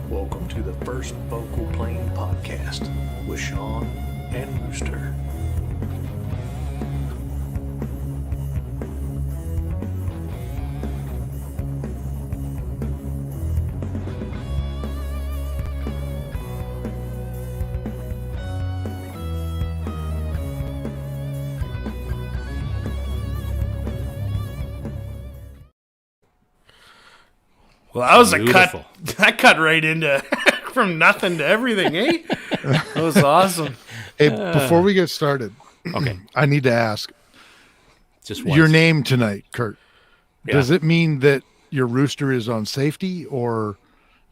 Welcome to the First Vocal Plane Podcast with Sean and Rooster. Well, that was Beautiful. a cut. That cut right into from nothing to everything, eh? That was awesome. Hey, before we get started, Okay. I need to ask Just once. your name tonight, Kurt. Yeah. Does it mean that your rooster is on safety, or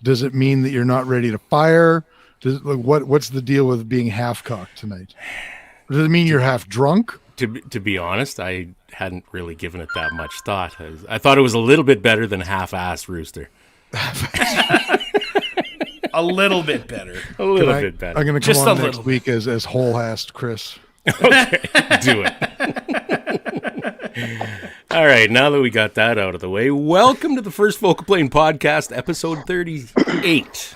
does it mean that you're not ready to fire? What's the deal with being half cocked tonight? Does it mean you're half drunk? To be honest, I hadn't really given it that much thought. I thought it was a little bit better than half-assed Rooster. A little bit better. A little bit better. I'm going to Just come on a next little. week as whole-assed Chris. Okay, do it. All right, now that we got that out of the way, welcome to the First Vocal Plane Podcast, episode 38.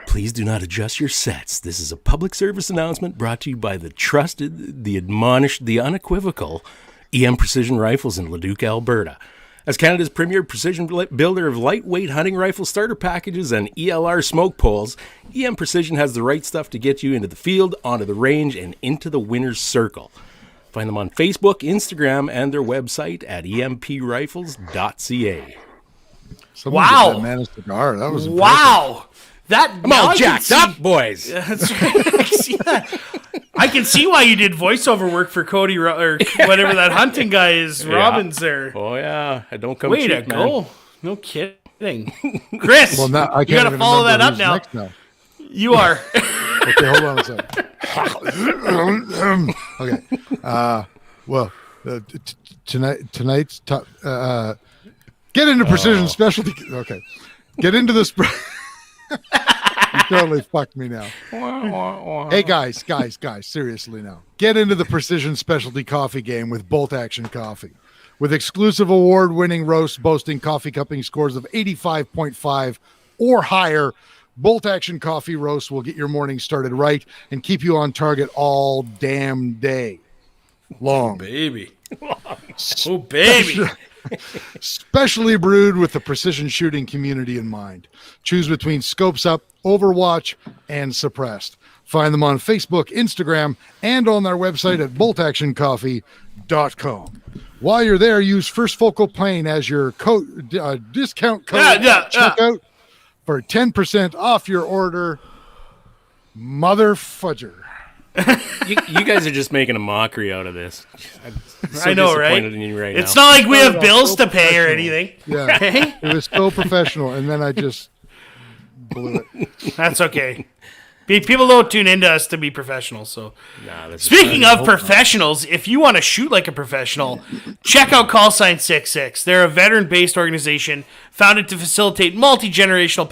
Please do not adjust your sets. This is a public service announcement brought to you by the trusted, the admonished, the unequivocal EM Precision Rifles in Leduc, Alberta. As Canada's premier precision builder of lightweight hunting rifle starter packages and ELR smoke poles, EM Precision has the right stuff to get you into the field, onto the range, and into the winner's circle. Find them on Facebook, Instagram, and their website at emprifles.ca. Someone Wow. get that man a cigar. That was Wow. That I'm all jacked up, boys. That's right. I can see that. I can see why you did voiceover work for Cody or whatever that hunting guy is. Robbins there. Oh, yeah. I don't come Way to cheap, man. go. No kidding. Chris, Well, now I you can't got to even follow that remember up who's now. next now. You are. Okay, hold on a second. Okay. Well, tonight's top. Get into precision specialty. Okay. Get into this. You totally fucked me now. Hey guys, seriously now. Get into the precision specialty coffee game with Bolt Action Coffee. With exclusive award-winning roasts boasting coffee cupping scores of 85.5 or higher, Bolt Action Coffee roasts will get your morning started right and keep you on target all damn day long. Baby. Oh, baby. Specially brewed with the precision shooting community in mind. Choose between Scopes Up, Overwatch, and Suppressed. Find them on Facebook, Instagram, and on their website at boltactioncoffee.com. While you're there, use First Focal Plane as your discount code at checkout for 10% off your order. Mother fudger. You guys are just making a mockery out of this. I'm so I know, right? disappointed in you right It's now. not like we have No, bills so to pay or professional. anything. Yeah, Okay? it was so professional, and then I just blew it. That's okay. People don't tune into us to be professionals, so. Nah, this is Speaking fine. of professionals, if you want to shoot like a professional, check out Call Sign 66. They're a veteran-based organization founded to facilitate multi-generational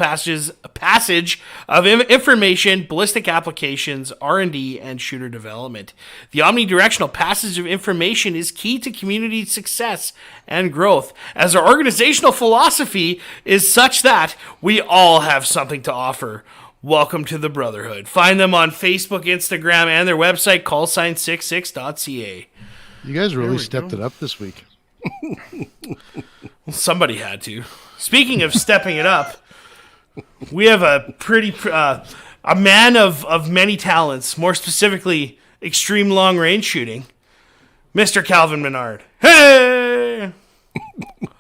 passage of information, ballistic applications, R&D, and shooter development. The omnidirectional passage of information is key to community success and growth, as our organizational philosophy is such that we all have something to offer. Welcome to the Brotherhood. Find them on Facebook, Instagram, and their website, callsign66.ca. You guys really stepped it up this week. Somebody had to. Speaking of stepping it up, we have a pretty a man of many talents, more specifically extreme long range shooting, Mr. Calvin Menard. Hey!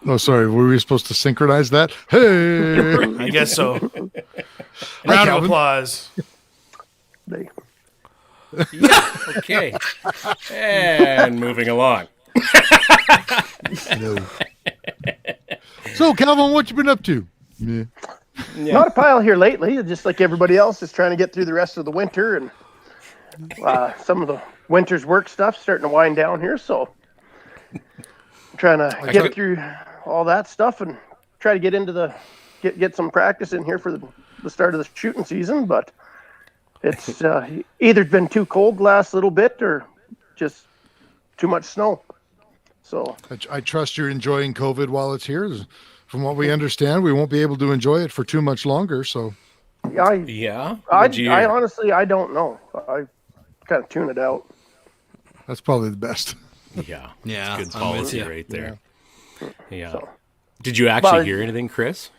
Oh, sorry. Were we supposed to synchronize that? Hey! I guess so. Hi, Round of Calvin. applause. Okay. And moving along. No. So, Calvin, what you been up to? Yeah. Not a pile here lately. Just like everybody else, is trying to get through the rest of the winter, and some of the winter's work stuff starting to wind down here. So, I'm trying to get through all that stuff and try to get into get some practice in here for the start of the shooting season. But it's either been too cold the last little bit or just too much snow. So I trust you're enjoying COVID while it's here. From what we understand, we won't be able to enjoy it for too much longer. So Yeah. I honestly, I don't know. I kind of tune it out. that's probably the best. Yeah. Yeah, It's good I'm with policy you. right there. Yeah. So. Did you actually But- hear anything, Chris?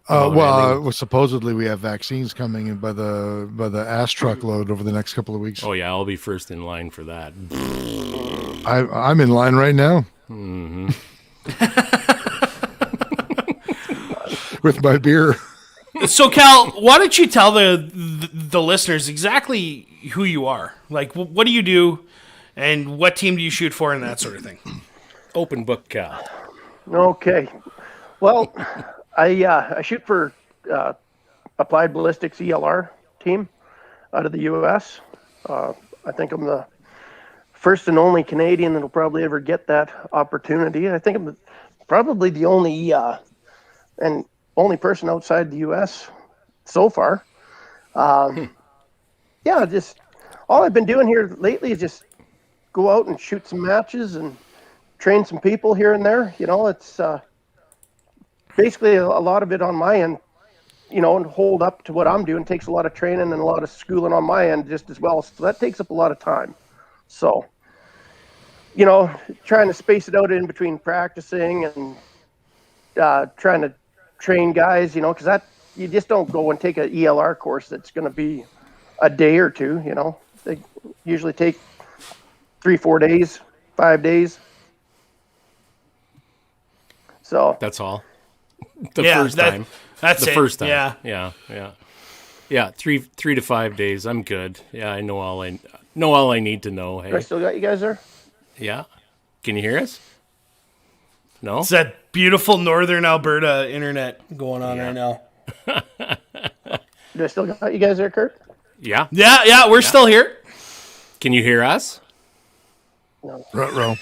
Well, supposedly we have vaccines coming in by the ass truckload over the next couple of weeks. Oh yeah, I'll be first in line for that. I'm in line right now with my beer. So, Cal, why don't you tell the listeners exactly who you are? Like, what do you do, and what team do you shoot for, and that sort of thing? Open book, Cal. Okay. Well, I shoot for Applied Ballistics ELR team out of the U.S. I think I'm the first and only Canadian that'll probably ever get that opportunity. I think I'm probably the only and only person outside the U.S. so far. Yeah, just all I've been doing here lately is just go out and shoot some matches and train some people here and there. You know, it's basically a lot of it on my end, you know, and hold up to what I'm doing takes a lot of training and a lot of schooling on my end just as well. So that takes up a lot of time. So, you know, trying to space it out in between practicing and trying to train guys, you know, because that you just don't go and take an ELR course that's going to be a day or two, you know. They usually take 3-4 days, 5 days. So That's all. That's The it. first time. Yeah. Yeah. 3 to 5 days. I'm good. Yeah, I know all I need to know. I Hey. still got you guys there? Yeah. Can you hear us? No? It's that beautiful northern Alberta internet going on right now. Do I still got you guys there, Kurt? Yeah. Yeah, we're still here. Can you hear us? Ruh-roh.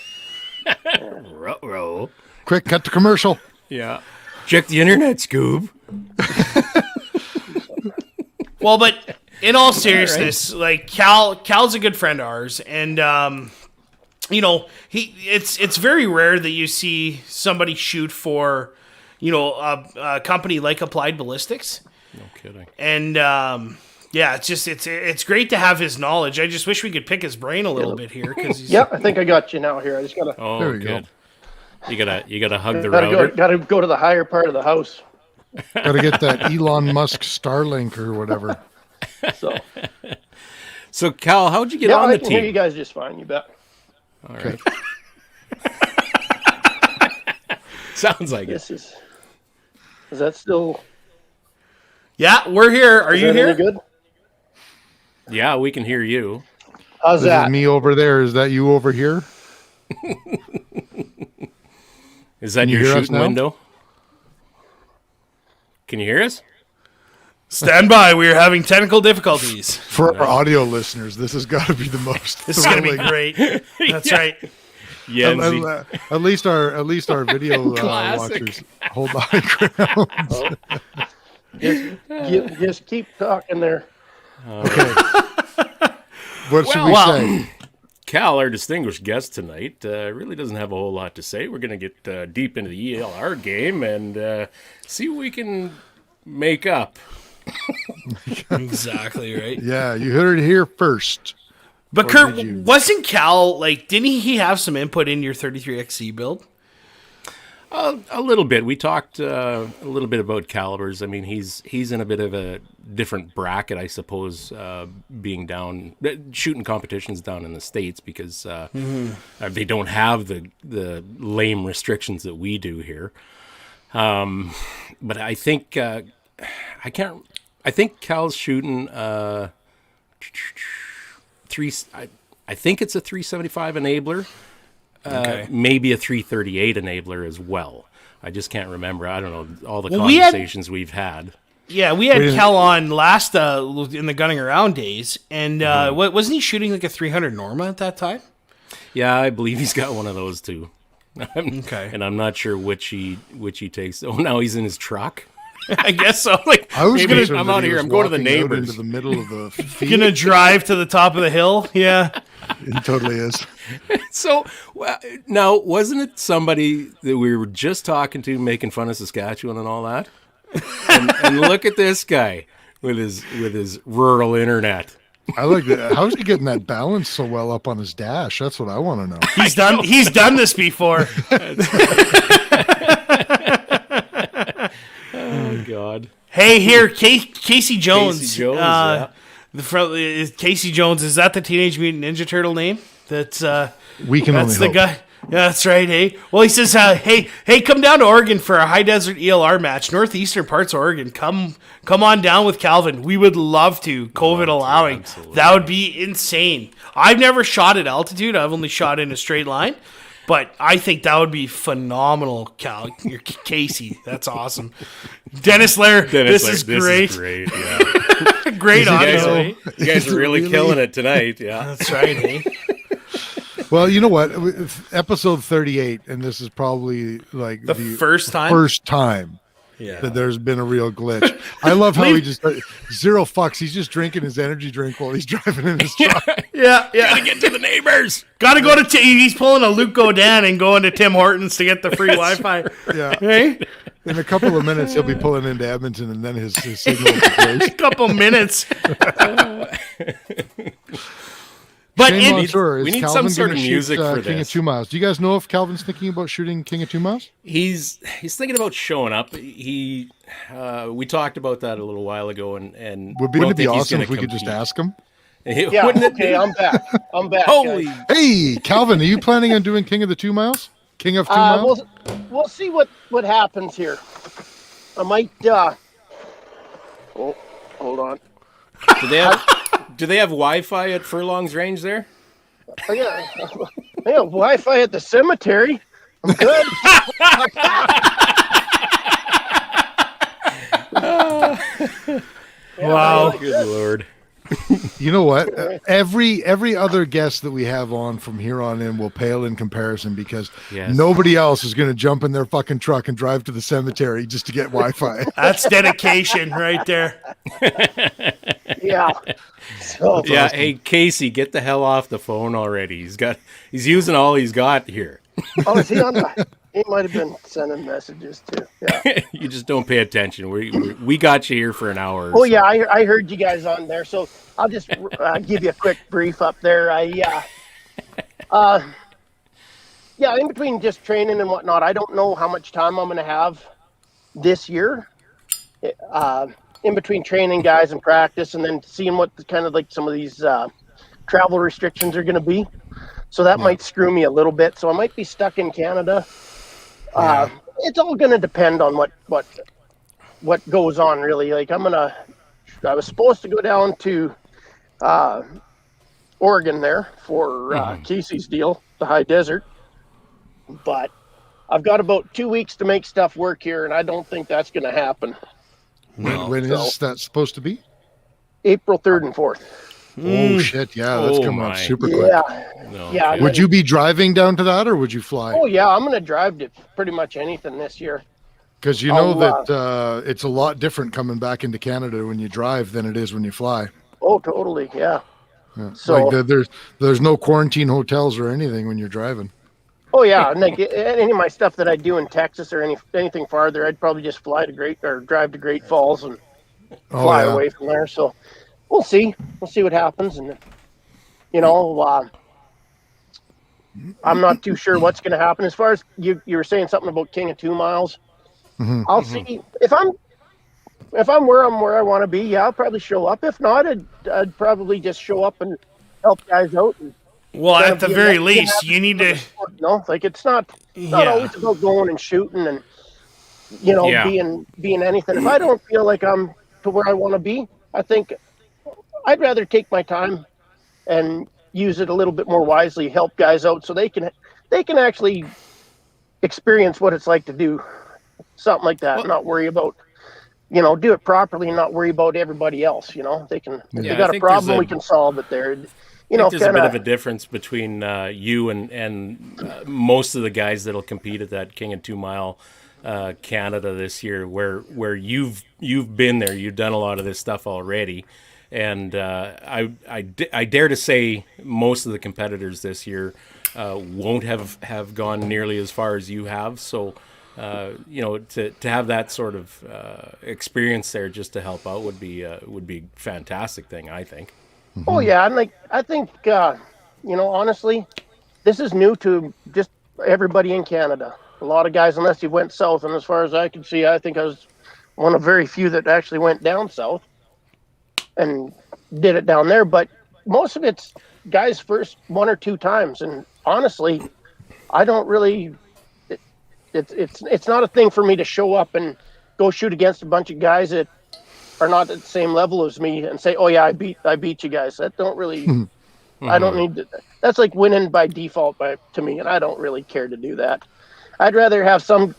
Ruh-roh. Quick, cut to commercial. Yeah. Check the internet, Scoob. Well, but in all seriousness, like Cal's a good friend of ours, and you know, it's very rare that you see somebody shoot for, you know, a company like Applied Ballistics. No kidding. And yeah, it's great to have his knowledge. I just wish we could pick his brain a little bit here because he's Yep, I think I got you now here. I just gotta Oh, There we good. go. You gotta hug the router. gotta go to the higher part of the house. Got to get that Elon Musk Starlink or whatever. So So, Cal, how'd you get yeah, on I the can hear you team? guys just fine. You bet. All right. Sounds like it. This is that still? yeah, we're here. Are Is you that here? any good? Yeah, we can hear you. How's This that? is me over there. Is that you over here? Is that Can you your hear us shooting now? window? Can you hear us? Stand by. We are having technical difficulties. For our audio listeners, this has got to be the most This is gonna be thrilling. great. That's Yeah. right. Yeah. At least our video Classic. watchers hold the high ground. Just keep talking there. What should we Well, say? Cal, our distinguished guest tonight, really doesn't have a whole lot to say. We're going to get deep into the ELR game and see what we can make up. Exactly right. Yeah, you heard it here first. But Or Kurt, did you? wasn't Cal like? Didn't he have some input in your 33XC build? A little bit. We talked a little bit about calibers. I mean, he's in a bit of a different bracket, I suppose, being down shooting competitions down in the States because they don't have the lame restrictions that we do here. But I think I think Cal's shooting three. I think it's a 375 enabler. Okay. Maybe a 338 enabler as well. I just can't remember. I don't know all the Well, we had- conversations we've had. Yeah, we had Cal on last in the gunning around days, and wasn't he shooting like a 300 Norma at that time? Yeah, I believe he's got one of those too. Okay. And I'm not sure which he takes. Oh, now he's in his truck. I guess so. Like, I was Maybe concerned I'm that out of he here. was I'm going to the walking out neighbors. into the middle of the field. gonna drive to the top of the hill. Yeah. He totally is. So now, wasn't it somebody that we were just talking to, making fun of Saskatchewan and all that? And look at this guy with his rural internet. I like that. How's he getting that balance so well up on his dash? That's what I want to know. He's done this before. Oh God. Hey, here, Casey Jones. Casey Jones, yeah. Casey Jones, is that the Teenage Mutant Ninja Turtle name? That's We can that's only the hope. guy. Yeah, that's right. Hey, well, he says, hey, come down to Oregon for a high desert ELR match, northeastern parts of Oregon. Come on down with Calvin. We would love to, COVID allowing. absolutely. That would be insane. I've never shot at altitude. I've only shot in a straight line. But I think that would be phenomenal, Cal. You're Casey. That's awesome. Dennis Lair, this is great. This is great. Yeah. Great audio. You guys are really killing it tonight. Yeah. That's right, eh? Well, you know what? Episode 38, and this is probably like The first time? First time Yeah. that there's been a real glitch. I love how he just zero fucks. He's just drinking his energy drink while he's driving in his truck. Yeah. Gotta get to the neighbors. Gotta go to he's pulling a Luke Godin and going to Tim Hortons to get the free Wi-Fi. Yeah. Hey? In a couple of minutes, he'll be pulling into Edmonton, and then his signal will be great. A couple minutes. But Shane in, Montour, is we need Calvin some sort gonna of shoot, music for King of this. 2 Miles. Do you guys know if Calvin's thinking about shooting King of 2 Miles? He's thinking about showing up. We talked about that a little while ago, and Wouldn't don't it be think he's awesome gonna if we could just compete. ask him? Yeah, Wouldn't it okay, be? I'm back. I'm back. Holy! guys. Hey, Calvin, are you planning on doing King of the 2 Miles? King of 2 Miles? We'll see what happens here. I might. Oh, hold on. Do they have Wi-Fi at Furlong's range there? I got Wi-Fi at the cemetery. I'm good. wow. Good Lord. You know what? Every other guest that we have on from here on in will pale in comparison because Yes. nobody else is going to jump in their fucking truck and drive to the cemetery just to get Wi-Fi. That's dedication right there. Yeah. So, Yeah, hey Casey, get the hell off the phone already. He's using all he's got here. oh, is he on the? He might have been sending messages too. Yeah. You just don't pay attention. We got you here for an hour. Oh yeah, I heard you guys on there, so I'll just give you a quick brief up there. In between just training and whatnot, I don't know how much time I'm going to have this year. In between training guys and practice, and then seeing what kind of like some of these travel restrictions are going to be. So that might screw me a little bit. So I might be stuck in Canada. It's all going to depend on what goes on, really. Like I was supposed to go down to Oregon there for Casey's deal, the high desert, but I've got about 2 weeks to make stuff work here, and I don't think that's going to happen. When is that supposed to be? April 3rd and 4th. Oh shit! Yeah, that's Oh, coming up my. super quick. Yeah. No, Yeah. okay. Would you be driving down to that, or would you fly? Oh yeah, I'm going to drive to pretty much anything this year. Because you know I'll, that it's a lot different coming back into Canada when you drive than it is when you fly. Oh, totally. Yeah. Yeah. So- Like there's no quarantine hotels or anything when you're driving. Oh yeah, and like any of my stuff that I do in Texas or anything farther, I'd probably just fly to drive to Great Falls and fly yeah. away from there. So we'll see. We'll see what happens, and I'm not too sure what's going to happen. As far as you were saying something about King of 2 Miles, I'll see if I'm where I want to be. Yeah, I'll probably show up. If not, I'd probably just show up and help guys out. And, Well, at the very least, you need to. like it's not always about going and shooting and being anything. If I don't feel like I'm to where I want to be, I think I'd rather take my time and use it a little bit more wisely, help guys out so they can actually experience what it's like to do something like that, not worry about, do it properly and not worry about everybody else. They can, if they I got a think problem, there's we can solve it there. I think there's a bit of a difference between you and most of the guys that'll compete at that King of 2 Mile. Canada this year, where you've been there, you've done a lot of this stuff already, and I dare to say most of the competitors this year won't have gone nearly as far as you have. So, to have that sort of experience there just to help out would be a fantastic thing, I think. Oh yeah, and I think honestly, this is new to just everybody in Canada. A lot of guys, unless you went south, and as far as I can see, I think I was one of very few that actually went down south and did it down there. But most of it's guys' first 1 or 2 times, and honestly, I don't really. It's not a thing for me to show up and go shoot against a bunch of guys that are not at the same level as me and say, "Oh yeah, I beat you guys." That don't really. I don't need to. That's like winning by default to me, and I don't really care to do that. I'd rather have some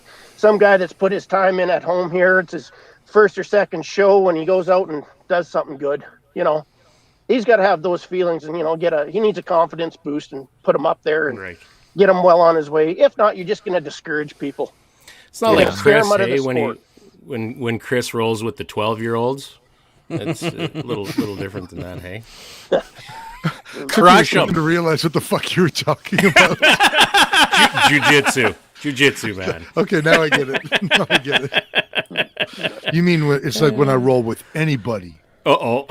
guy that's put his time in at home here. It's his first or second show when he goes out and does something good. He's got to have those feelings, and he needs a confidence boost and put him up there and get him well on his way. If not, you're just going to discourage people. It's not like Chris, hey, when Chris rolls with the 12-year-olds. It's a little different than that, hey. Crush him to realize what the fuck you were talking about. Jiu-jitsu, man. Okay, now I get it. You mean it's like when I roll with anybody? Uh-oh.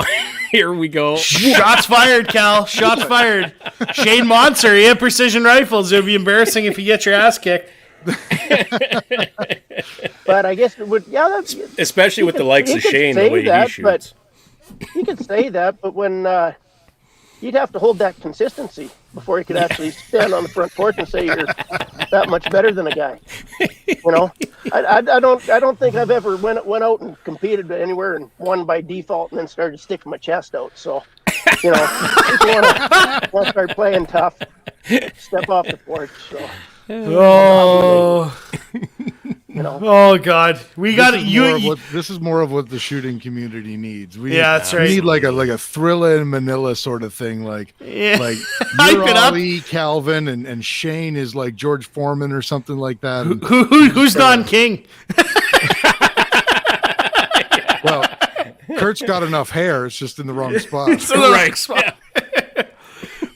Here we go. Shots fired, Cal. Shots fired. Shane Monster, he had precision rifles. It would be embarrassing if you get your ass kicked. But I guess it would, especially with the likes of Shane, the way he shoots. But you could say that, but when you'd have to hold that consistency before you could actually stand on the front porch and say you're that much better than a guy. I don't think I've ever went out and competed anywhere and won by default and then started sticking my chest out. So, if you want to start playing tough, step off the porch. So. Oh God, we got it. This is more of what the shooting community needs. That's right. We need like a Thrilla in Manila sort of thing. Like you're Ali, Calvin, and Shane is like George Foreman or something like that. Who's Don King? Well, Kurt's got enough hair. It's just in the wrong spot. It's in the right spot.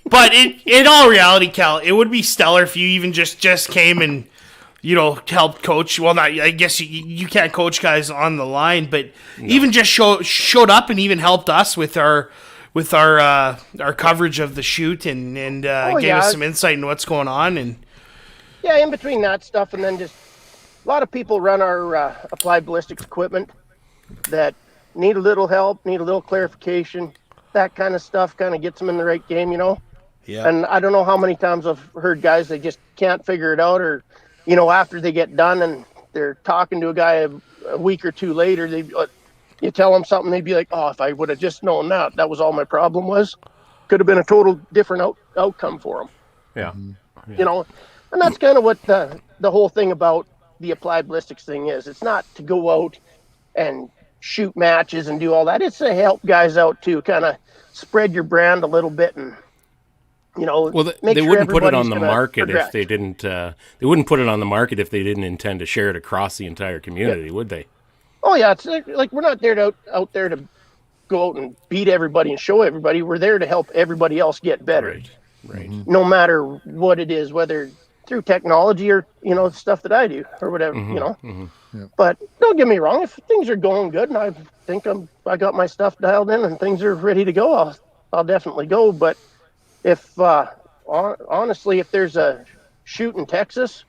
But in all reality, Cal, it would be stellar if you even just came and helped coach. Well, not I guess you can't coach guys on the line, but even just showed up and even helped us with our coverage of the shoot and gave us some insight into what's going on. And in between that stuff, and then just a lot of people run our applied ballistics equipment that need a little help, need a little clarification. That kind of stuff kind of gets them in the right game, Yeah. And I don't know how many times I've heard guys they just can't figure it out, or after they get done and they're talking to a guy a week or two later, you tell them something, they'd be like, "Oh, if I would have just known that was all my problem was, could have been a total different outcome for them." Yeah. And that's kind of what the whole thing about the applied ballistics thing is. It's not to go out and shoot matches and do all that. It's to help guys out too, kind of spread your brand a little bit and. Well, they wouldn't put it on the market if they didn't. They wouldn't put it on the market if they didn't intend to share it across the entire community, would they? Oh yeah, it's like we're not there out there to go out and beat everybody and show everybody. We're there to help everybody else get better. Right. No matter what it is, whether through technology or stuff that I do or whatever. Yeah. But don't get me wrong. If things are going good and I think I got my stuff dialed in and things are ready to go, I'll definitely go. But if honestly, if there's a shoot in Texas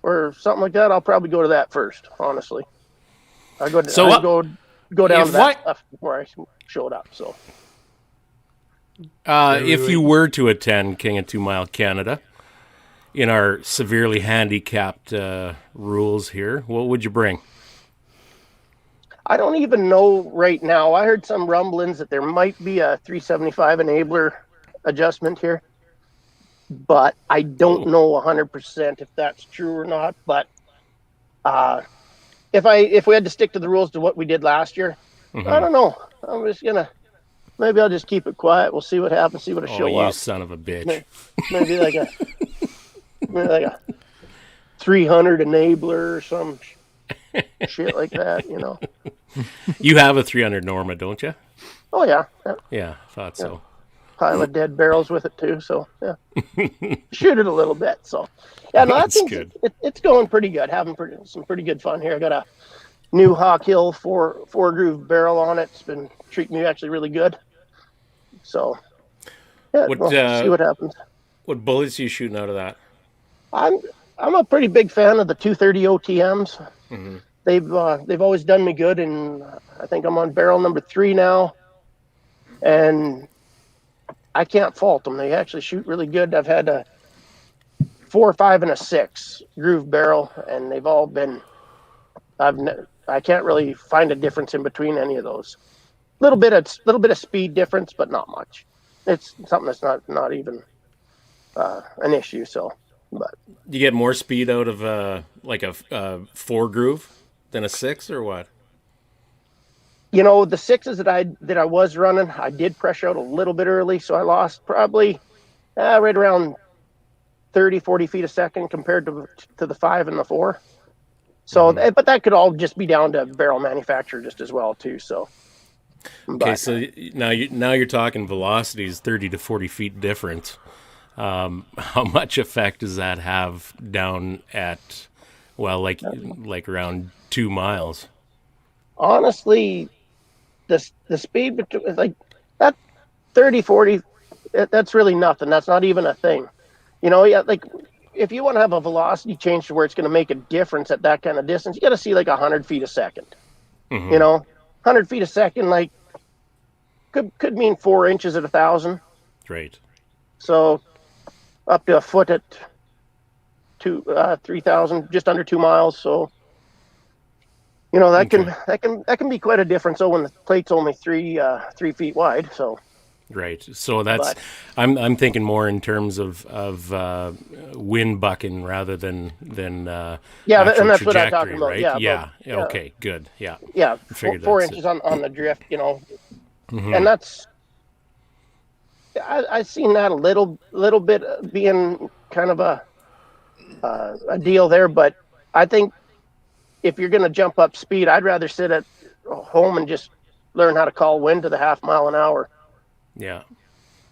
or something like that, I'll probably go to that first. Honestly, I go down to that stuff before I show it up. So, if you were to attend King of 2 Mile Canada in our severely handicapped rules here, what would you bring? I don't even know right now. I heard some rumblings that there might be a 375 enabler adjustment here, but I don't know 100% if that's true or not. But if we had to stick to the rules to what we did last year, I don't know. I'm just maybe I'll just keep it quiet. We'll see what happens. See what show up. You son of a bitch. Maybe like a 300 enabler or some shit like that, You have a 300 Norma, don't you? Oh yeah, yeah. Yeah, thought so. Pile of dead barrels with it too. So yeah, shoot it a little bit. So yeah, no, That's that thing's good. it's going pretty good. Having some pretty good fun here. I got a new Hawk Hill four groove barrel on it. It's been treating me actually really good. So yeah, What, we'll see what happens. What bullets are you shooting out of that? I'm a pretty big fan of the 230 OTMs. Mm-hmm. They've always done me good, and I think I'm on barrel number 3 now, and I can't fault them. They actually shoot really good. I've had a 4, 5, and a 6 groove barrel, and they've all been. I can't really find a difference in between any of those. Little bit of speed difference, but not much. It's something that's not even an issue. So, but You get more speed out of like a 4 groove than a 6, or what? the 6s that I was running, I did pressure out a little bit early, so I lost probably right around 30, 40 feet a second compared to the 5 and the 4. So, but that could all just be down to barrel manufacturer just as well too. So, Okay, so now you're talking velocities 30 to 40 feet different. How much effect does that have down at, well, like around 2 miles? honestly, the speed between like that 30, 40, that's really nothing. That's not even a thing. Yeah, like if you want to have a velocity change to where it's going to make a difference at that kind of distance, you got to see like 100 feet a second. 100 feet a second, like could mean 4 inches at 1,000. Right. So up to a foot at 3,000, just under 2 miles. So that can be quite a difference. So when the plate's only 3 feet wide, so. Right. So that's I'm thinking more in terms of wind bucking rather than and that's trajectory, what I'm talking about. right? Yeah. Okay. Good. Yeah. Yeah. Figured 4 that's inches on the drift, and that's. I've seen that a little bit being kind of a deal there, but I think if you're going to jump up speed, I'd rather sit at home and just learn how to call wind to the half mile an hour. Yeah.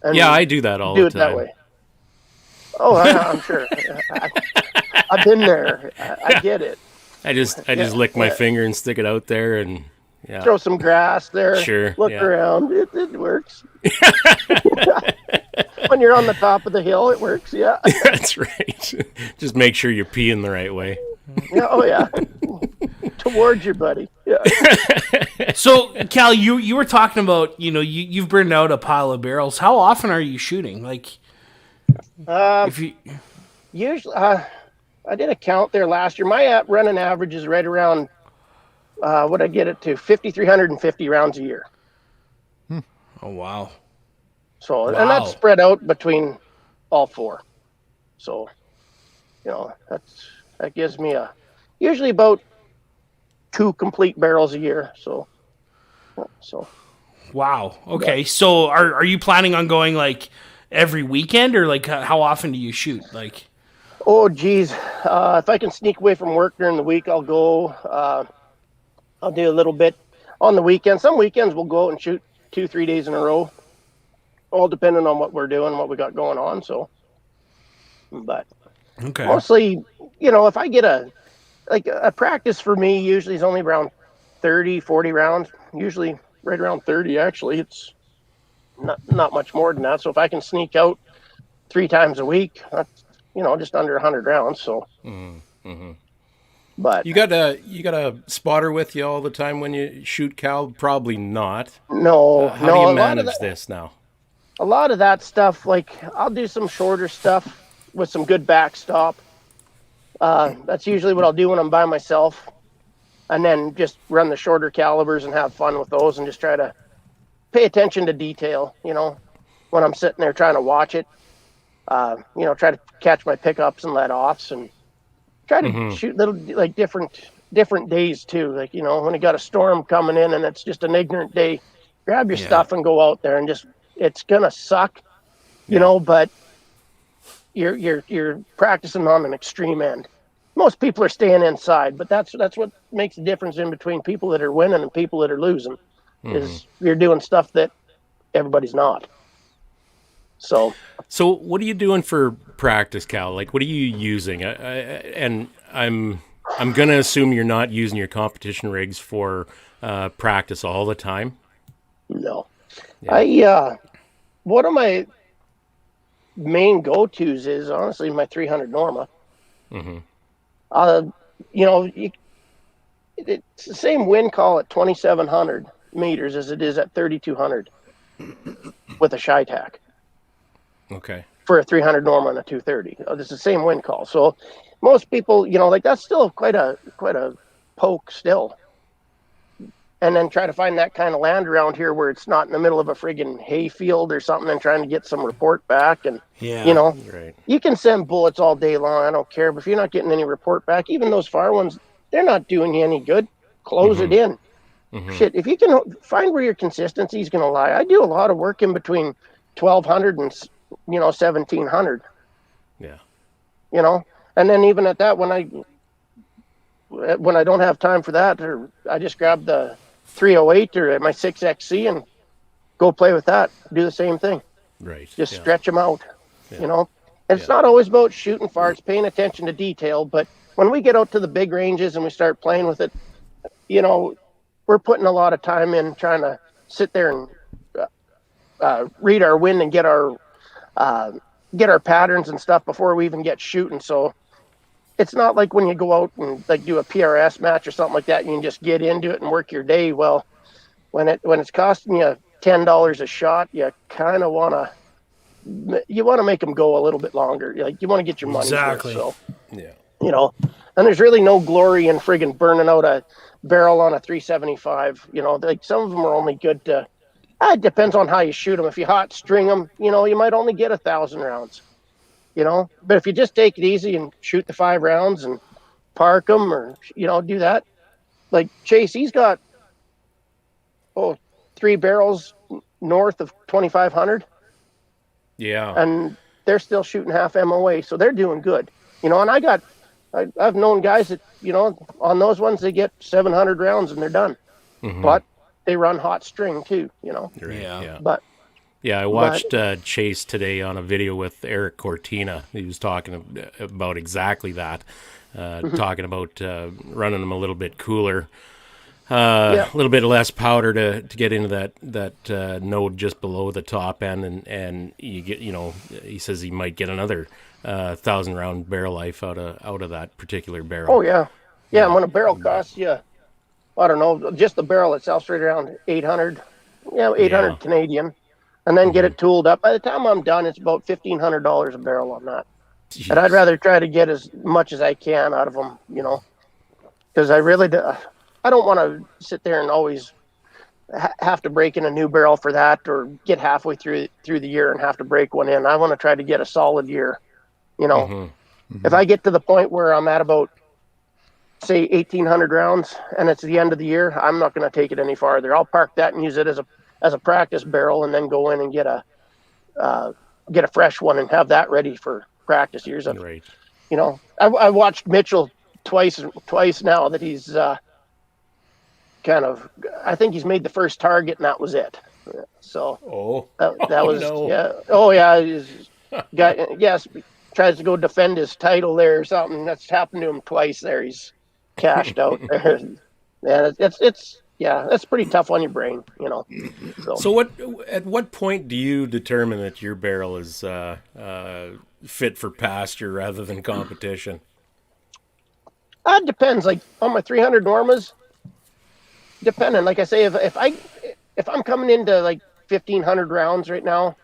And Yeah, I do that all the time. That way. Oh, I'm sure. I've been there. I get it. I just lick my finger and stick it out there and throw some grass there. Sure. Look around. It works. When you're on the top of the hill, it works. Yeah. That's right. Just make sure you're peeing the right way. Yeah. Oh yeah. Towards your buddy. Yeah. So, Cal, you were talking about, you've burned out a pile of barrels. How often are you shooting? Like, if you usually, I did a count there last year. My running average is right around, what I get it to 5,350 rounds a year. Oh wow. So, and that's spread out between all 4. So, that gives me usually about 2 complete barrels a year. So. Wow. Okay. Yeah. So are you planning on going like every weekend, or like how often do you shoot? Like, oh geez, if I can sneak away from work during the week, I'll go. I'll do a little bit on the weekend. Some weekends we'll go out and shoot 2-3 days in a row, all depending on what we're doing, what we got going on. So, but okay, mostly, if I get a practice for me usually is only around 30, 40 rounds. Usually right around 30. Actually, it's not much more than that. So if I can sneak out 3 times a week, that's just under 100 rounds. So, but you got a spotter with you all the time when you shoot, Cal? Probably not. No. How do you manage this now? A lot of that stuff, like I'll do some shorter stuff with some good backstop. That's usually what I'll do when I'm by myself, and then just run the shorter calibers and have fun with those, and just try to pay attention to detail. When I'm sitting there trying to watch it, try to catch my pickups and let-offs, and try to shoot little like different days too. Like when you got a storm coming in and it's just an ignorant day, grab your stuff and go out there and just. It's gonna suck, but you're practicing on an extreme end. most people are staying inside, but that's what makes the difference in between people that are winning and people that are losing. Is you're doing stuff that everybody's not. So what are you doing for practice, Cal? Like, what are you using? And I'm going to assume you're not using your competition rigs for practice all the time. no, I one of my main go-tos is honestly my 300 Norma. It's the same wind call at 2,700 meters as it is at 3,200 with a shy tack. Okay. For a 300 Norma and a 230. It's the same wind call. So most people, like that's still quite a poke still. And then try to find that kind of land around here where it's not in the middle of a friggin' hay field or something and trying to get some report back. And, Right. You can send bullets all day long. I don't care. But if you're not getting any report back, even those far ones, they're not doing you any good. Close it in. Shit, if you can find where your consistency is going to lie. I do a lot of work in between 1,200 and 1,700. Yeah. And then even at that, when I don't have time for that, or I just grab the 308 or my 6XC and go play with that. Do the same thing. Right. Just stretch them out. And it's not always about shooting far. It's paying attention to detail. But when we get out to the big ranges and we start playing with it, we're putting a lot of time in trying to sit there and read our wind and get our patterns and stuff before we even get shooting. So it's not like when you go out and like do a PRS match or something like that, you can just get into it and work your day. Well, when it's costing you $10 a shot, you kind of want to make them go a little bit longer. Like you want to get your money. Exactly. So, and there's really no glory in friggin' burning out a barrel on a 375. Like some of them are only good to. It depends on how you shoot them. If you hot string them, you might only get 1,000 rounds. But if you just take it easy and shoot the 5 rounds and park them, or do that. Like Chase, he's got 3 barrels north of 2,500. Yeah. And they're still shooting half MOA, so they're doing good. And I've known guys that on those ones they get 700 rounds and they're done. But they run hot string too. Right. Yeah. But. Yeah, I watched Chase today on a video with Eric Cortina. He was talking about exactly that, talking about running them a little bit cooler, a little bit less powder to get into that node just below the top end, and you get, he says he might get another 1,000-round barrel life out of that particular barrel. Oh yeah, and when a barrel costs you, I don't know, just the barrel itself straight around 800, 800 Canadian. And then get it tooled up. By the time I'm done, it's about $1,500 a barrel on that. Jeez. And I'd rather try to get as much as I can out of them, because I really I don't want to sit there and always have to break in a new barrel for that, or get halfway through the year and have to break one in. I want to try to get a solid year. If I get to the point where I'm at about, say, 1,800 rounds, and it's the end of the year, I'm not going to take it any farther. I'll park that and use it as a practice barrel, and then go in and get a fresh one and have that ready for practice years. Right. I watched Mitchell twice now that he's I think he's made the first target and that was it. So that was yes, tries to go defend his title there or something. That's happened to him twice there. He's cashed out there. Yeah, that's pretty tough on your brain, So at what point do you determine that your barrel is fit for pasture rather than competition? It depends. Like on my 300 Normas, depending. Like I say, if I'm coming into like 1,500 rounds right now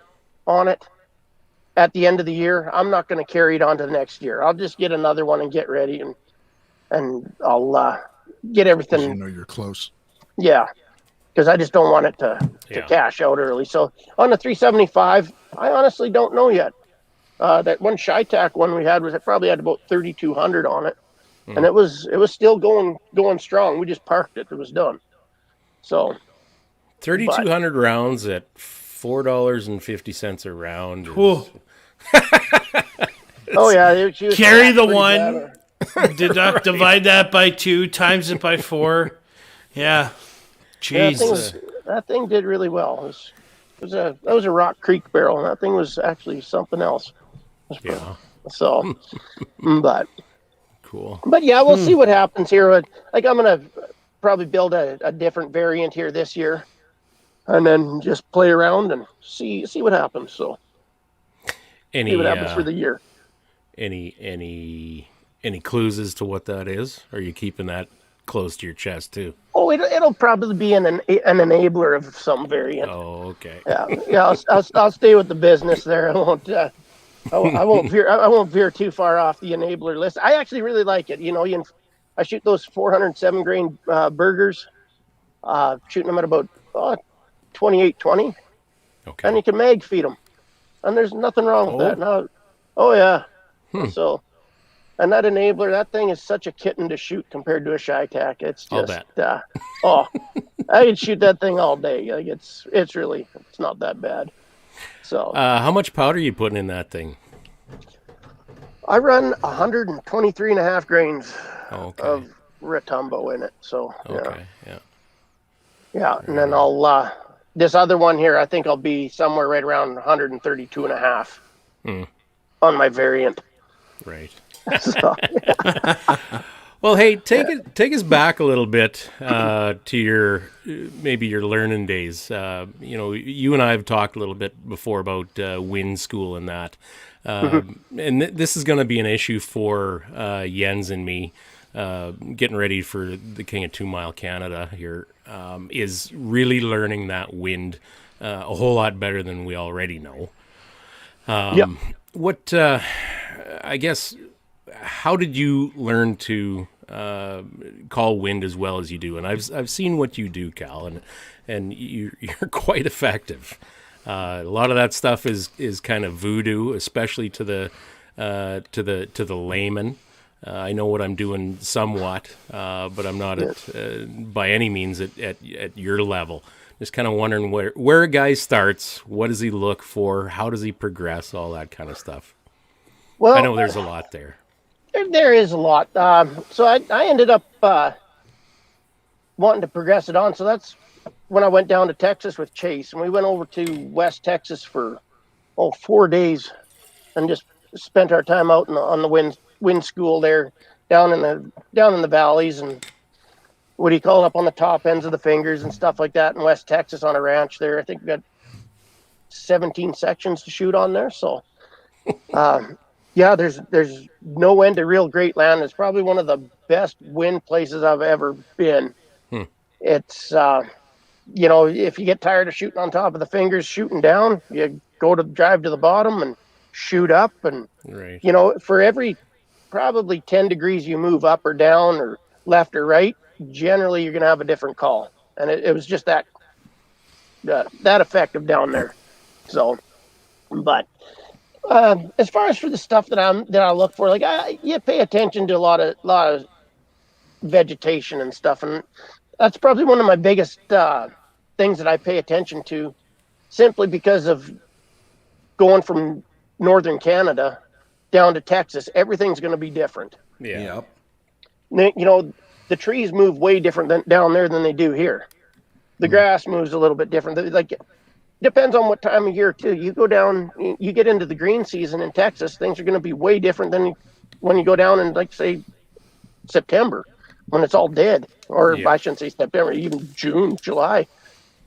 on it at the end of the year, I'm not going to carry it on to the next year. I'll just get another one and get ready, and I'll get everything. You're close. Yeah, because I just don't want it to cash out early. So on the 375, I honestly don't know yet. That one ShyTac one we had it probably had about 3,200 on it, and it was still going strong. We just parked it. It was done. So 3,200 rounds at $4.50 a round. Oh yeah, she was carry the one. Divide that by 2, times it by 4. Yeah. Yeah, Jesus. that thing did really well. That was a Rock Creek barrel, and that thing was actually something else. Yeah. So, but Cool. yeah, we'll see what happens here. Like I'm gonna probably build a different variant here this year, and then just play around and see what happens. So, see what happens for the year. Any clues as to what that is? Or are you keeping that close to your chest too? Oh, it'll probably be an enabler of some variant. Oh, okay. Yeah. I'll stay with the business there. I won't veer too far off the enabler list. I actually really like it. I shoot those 407 grain burgers, shooting them at about 28-20, Okay. and you can mag feed them, and there's nothing wrong with that. No, oh yeah. So, and that enabler, that thing is such a kitten to shoot compared to a ShyTac. It's just, I can shoot that thing all day. Like it's not that bad. So, how much powder are you putting in that thing? I run 123.5 grains Okay. of Retumbo in it. So, Okay. Yeah. yeah. And then I'll, this other one here, I think I'll be somewhere right around 132.5 on my variant. Right. So, Well, hey, take us back a little bit to your maybe your learning days. You and I have talked a little bit before about wind school and that, and this is going to be an issue for Jens and me. Getting ready for the King of 2 Mile Canada here is really learning that wind a whole lot better than we already know. What I guess. How did you learn to call wind as well as you do? And I've seen what you do, Cal, and you're quite effective. A lot of that stuff is kind of voodoo, especially to the layman. I know what I'm doing somewhat, but I'm not by any means at your level. Just kind of wondering where a guy starts, what does he look for, how does he progress, all that kind of stuff. well, I know there's a lot there. There is a lot. So I ended up wanting to progress it on. So that's when I went down to Texas with Chase, and we went over to West Texas for 4 days, and just spent our time out on the wind school there, down in the valleys, and what do you call it, up on the top ends of the fingers and stuff like that in West Texas on a ranch there. I think we got 17 sections to shoot on there. So. Yeah, there's no end to real great land. It's probably one of the best wind places I've ever been. It's, if you get tired of shooting on top of the fingers, shooting down, you drive to the bottom and shoot up. And, Right. For every probably 10 degrees you move up or down or left or right, generally you're going to have a different call. And it was just that effective down there. So, but... as far as for the stuff that I look for, like you pay attention to a lot of vegetation and stuff, and that's probably one of my biggest things that I pay attention to, simply because of going from northern Canada down to Texas. Everything's going to be different. Yeah. The trees move way different down there than they do here. The grass moves a little bit different. Like. Depends on what time of year too. You go down, you get into the green season in Texas, things are going to be way different than when you go down in, like, say, September, when it's all dead. Or I shouldn't say September, even June, July,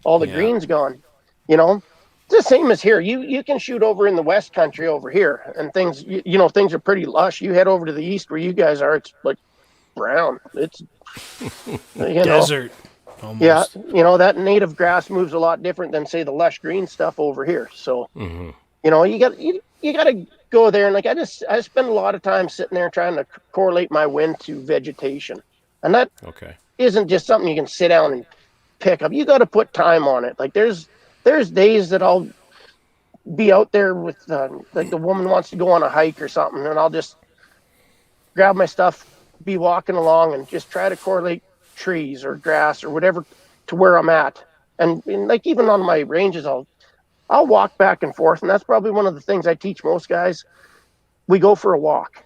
all the green's gone. It's the same as here. You can shoot over in the West Country over here, and things, things are pretty lush. You head over to the east where you guys are, it's like brown. It's Desert. Almost. Yeah, that native grass moves a lot different than, say, the lush green stuff over here. So, you got to go there, and like I spend a lot of time sitting there trying to correlate my wind to vegetation, and that isn't just something you can sit down and pick up. You got to put time on it. Like there's days that I'll be out there with like the woman wants to go on a hike or something, and I'll just grab my stuff, be walking along, and just try to correlate trees or grass or whatever to where I'm at. And like even on my ranges, I'll walk back and forth, and that's probably one of the things I teach most guys. We go for a walk,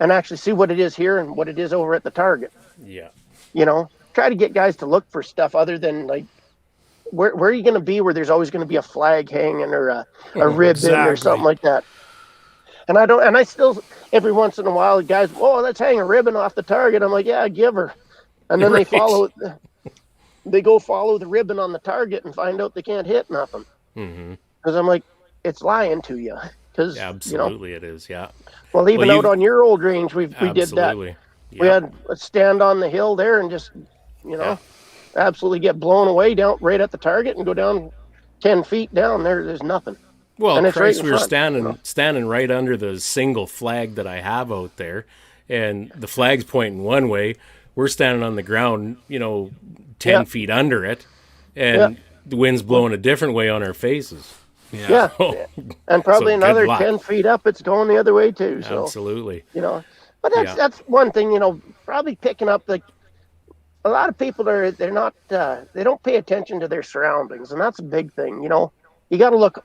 and actually see what it is here and what it is over at the target. Yeah. You know, try to get guys to look for stuff other than like, where are you going to be where there's always going to be a flag hanging or a ribbon or something like that. And I still, every once in a while, the guys, oh, let's hang a ribbon off the target. I'm like, yeah, give her. And then they go follow the ribbon on the target and find out they can't hit nothing. Because I'm like, it's lying to you. Because absolutely, it is. Yeah. Well, even out on your old range, we did that. Yep. We had a stand on the hill there and just, absolutely get blown away down right at the target and go down 10 feet down there. There's nothing. Well, and Christ, we were standing right under the single flag that I have out there, and the flag's pointing one way. We're standing on the ground, 10 feet under it, and the wind's blowing a different way on our faces. Yeah. And probably another 10 feet up, it's going the other way too. So, absolutely. But that's one thing, probably picking up, like, a lot of people they're not, they don't pay attention to their surroundings. And that's a big thing. You got to look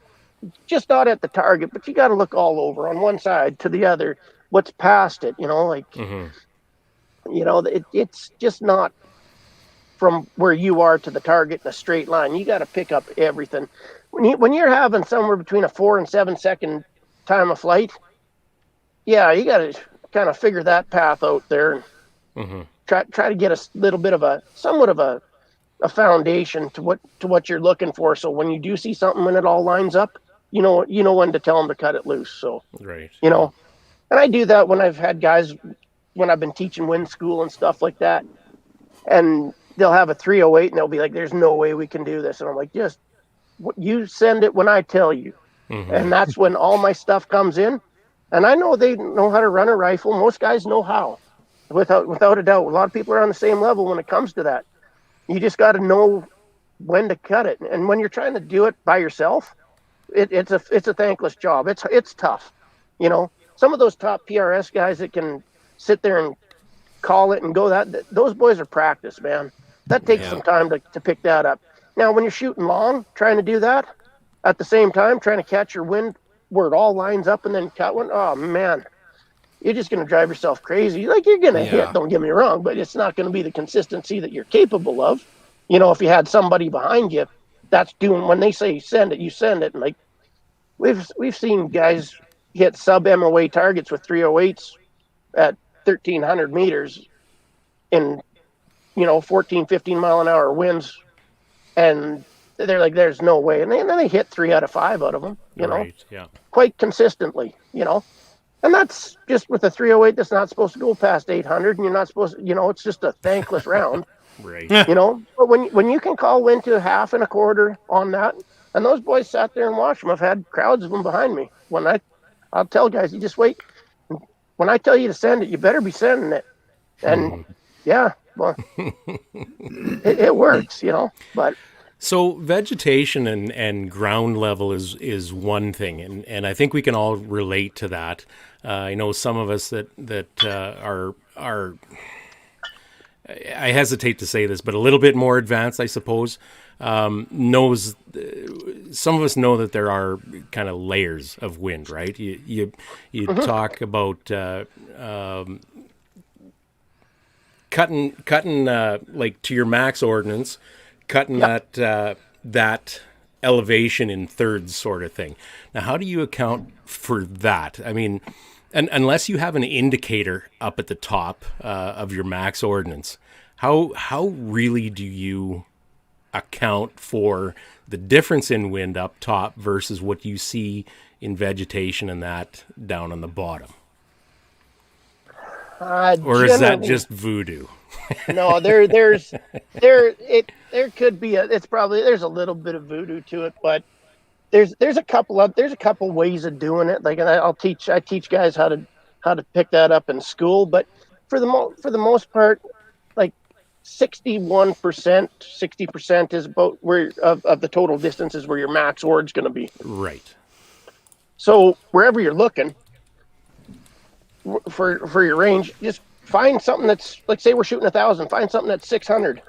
just not at the target, but you got to look all over on one side to the other, what's past it, it's just not from where you are to the target in a straight line. You got to pick up everything. When you're having somewhere between a 4 and 7 second time of flight, you got to kind of figure that path out there and try to get a little bit of somewhat of a foundation to what you're looking for. So when you do see something, when it all lines up, you know when to tell them to cut it loose. So, right. And I do that when I've had guys, when I've been teaching wind school and stuff like that, and they'll have a 308 and they'll be like, there's no way we can do this. And I'm like, just, you send it when I tell you. And that's when all my stuff comes in. And I know they know how to run a rifle. Most guys know how, without a doubt. A lot of people are on the same level when it comes to that. You just got to know when to cut it. And when you're trying to do it by yourself, it's a thankless job. It's tough. Some of those top PRS guys that can sit there and call it and go those boys are practiced, man. That takes some time to pick that up. Now, when you're shooting long, trying to do that at the same time, trying to catch your wind where it all lines up and then cut one, oh man, you're just going to drive yourself crazy. Like, you're going to hit, don't get me wrong, but it's not going to be the consistency that you're capable of. If you had somebody behind you that's doing, when they say send it, you send it. And like, we've seen guys hit sub MOA targets with 308s at 1,300 meters in, 14, 15 mile an hour winds. And they're like, there's no way. And then they hit 3 out of 5 out of them, quite consistently, And that's just with a 308 that's not supposed to go past 800, and you're not supposed to, it's just a thankless round. Right. But when you can call wind to 1/2 and 1/4 on that, and those boys sat there and watched them. I've had crowds of them behind me. I'll tell guys, you just wait. When I tell you to send it, you better be sending it. And it works, but. So vegetation and ground level is one thing, and I think we can all relate to that. I know some of us that are I hesitate to say this, but a little bit more advanced, I suppose. Some of us know that there are kind of layers of wind, right? You talk about cutting like to your max ordnance. Cutting that elevation in thirds sort of thing. Now, how do you account for that? I mean, unless you have an indicator up at the top of your max ordnance, how really do you account for the difference in wind up top versus what you see in vegetation and that down on the bottom? Or is that just voodoo? No, there could be there's a little bit of voodoo to it, but there's a couple ways of doing it. Like, and I teach guys how to pick that up in school, but for the most part, like 60% is about where of the total distance is where your max ord's going to be. Right. So wherever you're looking for your range, just find something that's, like, say we're shooting 1,000, find something that's 600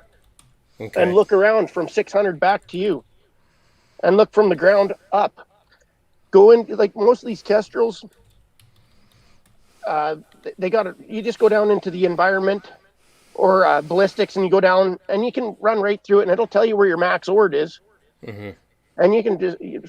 and look around from 600 back to you and look from the ground up. Go in, like most of these kestrels, they got you just go down into the environment or ballistics, and you go down and you can run right through it, and it'll tell you where your max ord is. Mm-hmm. And you can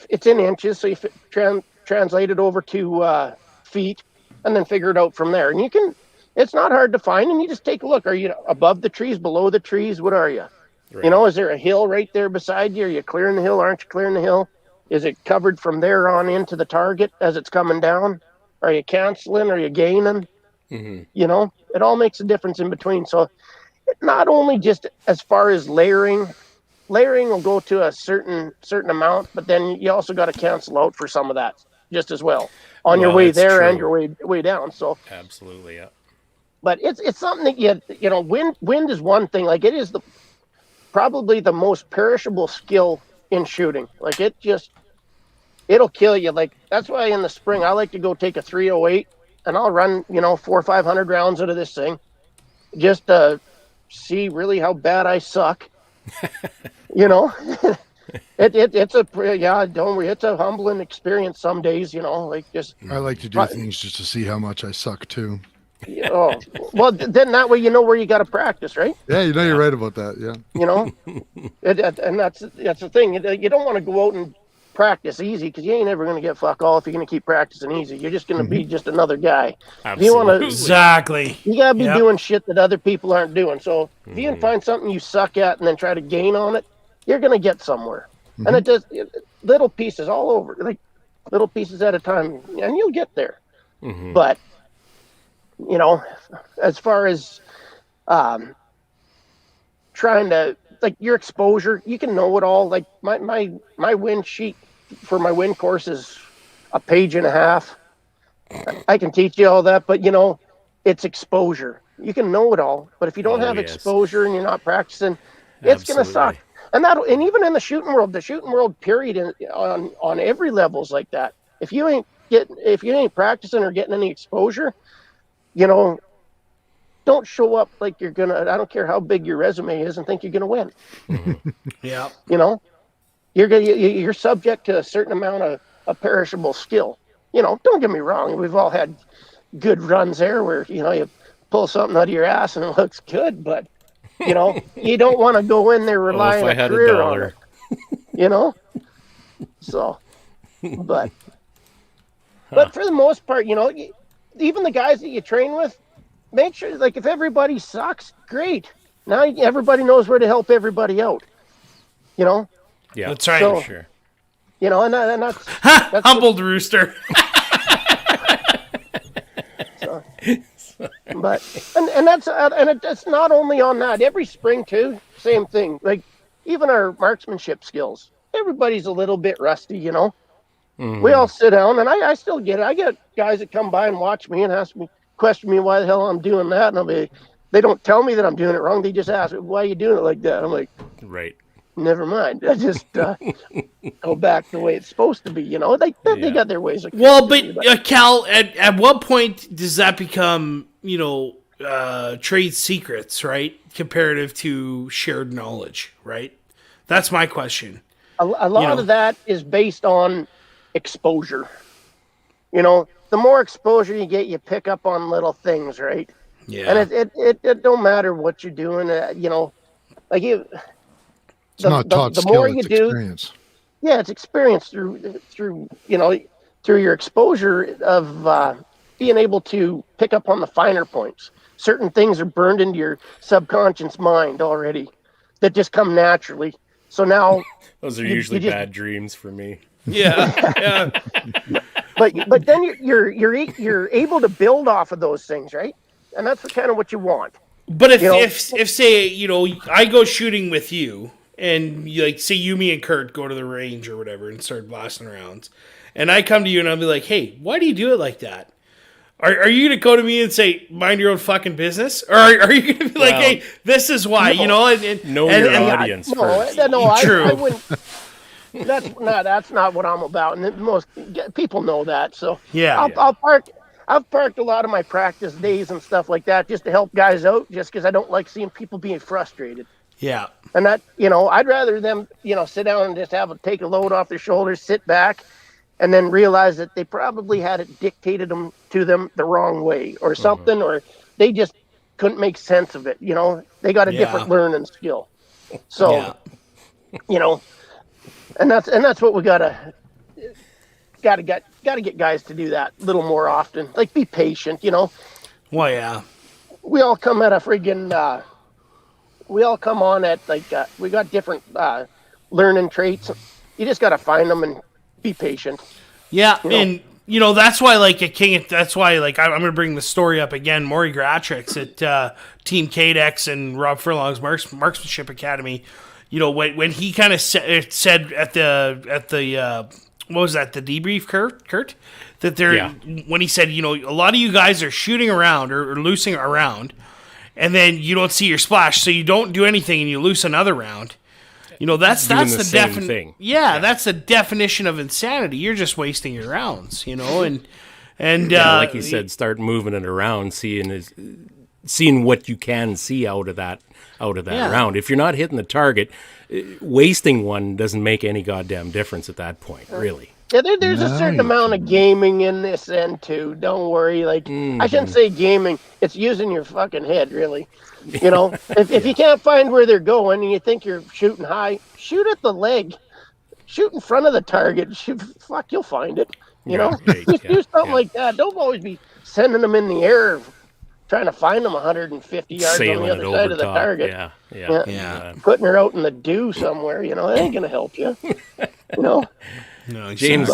it's in inches, so you translate it over to feet, and then figure it out from there. And it's not hard to find, and you just take a look. Are you above the trees, below the trees? What are you? Right. You know, is there a hill right there beside you? Are you clearing the hill? Aren't you clearing the hill? Is it covered from there on into the target as it's coming down? Are you canceling? Are you gaining? Mm-hmm. You know, it all makes a difference in between. So not only just as far as layering will go to a certain amount, but then you also got to cancel out for some of that just as well on your way there and your way down. So absolutely, yeah. But it's something that you know, wind is one thing. Like, it is probably the most perishable skill in shooting. Like, it'll kill you. Like, that's why in the spring I like to go take a 308 and I'll run, you know, 400 or 500 rounds out of this thing just to see really how bad I suck. You know, it's a humbling experience some days, you know, like just. I like to do things just to see how much I suck too. Oh, well, then that way you know where you got to practice, right? Yeah, you know, you're right about that. Yeah. You know, and that's the thing. You don't want to go out and practice easy, because you ain't ever going to get fuck all if you're going to keep practicing easy. You're just going to be just another guy. Absolutely. You want to exactly. You got to be doing shit that other people aren't doing. So if you can find something you suck at and then try to gain on it, you're going to get somewhere. And it does little pieces all over, like little pieces at a time, and you'll get there. But you know, as far as trying to, like, your exposure, you can know it all. Like my wind sheet for my wind course is a page and a half. I can teach you all that, but you know, it's exposure. You can know it all, but if you don't have exposure and you're not practicing, it's going to suck. And even in the shooting world period, on every level is like that. If you ain't practicing or getting any exposure, you know, don't show up like you're gonna. I don't care how big your resume is, and think you're gonna win. Yeah, you know, you're subject to a certain amount of perishable skill. You know, don't get me wrong. We've all had good runs there where, you know, you pull something out of your ass and it looks good, but you know, you don't want to go in there relying a career on it. You know, so, but for the most part, you know, even the guys that you train with, make sure, like, if everybody sucks, great. Now everybody knows where to help everybody out. You know? Yeah, that's right. So, sure. You know, and that's humbled rooster. So, but it's not only on that. Every spring too, same thing. Like, even our marksmanship skills, everybody's a little bit rusty. You know, we all sit down, and I still get it. I get guys that come by and watch me and question me why the hell I'm doing that, and they don't tell me that I'm doing it wrong. They just ask, why are you doing it like that? I'm like, right. Never mind. I just go back the way it's supposed to be. You know, they got their ways of. Well, but Cal, at what point does that become, you know, trade secrets, right? Comparative to shared knowledge, right? That's my question. A lot of that is based on exposure. You know, the more exposure you get, you pick up on little things, right? Yeah. And it don't matter what you're doing. You know, like you. It's not taught the skill, more you it's do, experience. Yeah, it's experience through you know, through your exposure of being able to pick up on the finer points. Certain things are burned into your subconscious mind already that just come naturally. So now those are usually bad dreams for me. Yeah, yeah. But then you're able to build off of those things, right? And that's kind of what you want. But if say, you know, I go shooting with you, and you, like, say me and Kurt go to the range or whatever and start blasting rounds, and I come to you and I'll be like, hey, why do you do it like that? Are you going to go to me and say, mind your own fucking business? Or are you going to be like, hey, this is why, you know? Know your audience first. No, True. I wouldn't. That's not what I'm about, and most people know that. So yeah, I've parked a lot of my practice days and stuff like that just to help guys out, just because I don't like seeing people being frustrated. Yeah. And that, you know, I'd rather them, you know, sit down and just take a load off their shoulders, sit back, and then realized that they probably had it dictated to them the wrong way or something, or they just couldn't make sense of it. They got a different learning skill. So, and that's what we gotta get guys to do that a little more often. Like, be patient. Well, yeah. We all come at a friggin'. We all come on at we got different learning traits. You just got to find them and be patient. Yeah, and that's why at King. That's why I'm going to bring the story up again. Maury Gratrix at Team Cadex and Rob Furlong's Marksmanship Academy. When he kind of said at the what was that, the debrief, Kurt, that when he said a lot of you guys are shooting around or loosing around, and then you don't see your splash, so you don't do anything and you loose another round. That's the same thing. Yeah, that's the definition of insanity. You're just wasting your rounds, and like you said, start moving it around, seeing what you can see out of that round. If you're not hitting the target, wasting one doesn't make any goddamn difference at that point, really. Yeah, there's a certain amount of gaming in this end too. Don't worry. I shouldn't say gaming. It's using your fucking head, really. If you can't find where they're going and you think you're shooting high, shoot at the leg. Shoot in front of the target. You'll find it. Just do something like that. Don't always be sending them in the air, trying to find them 150 yards Sailing on the other side of the target. Yeah. Putting her out in the dew somewhere, that ain't gonna help you. No, James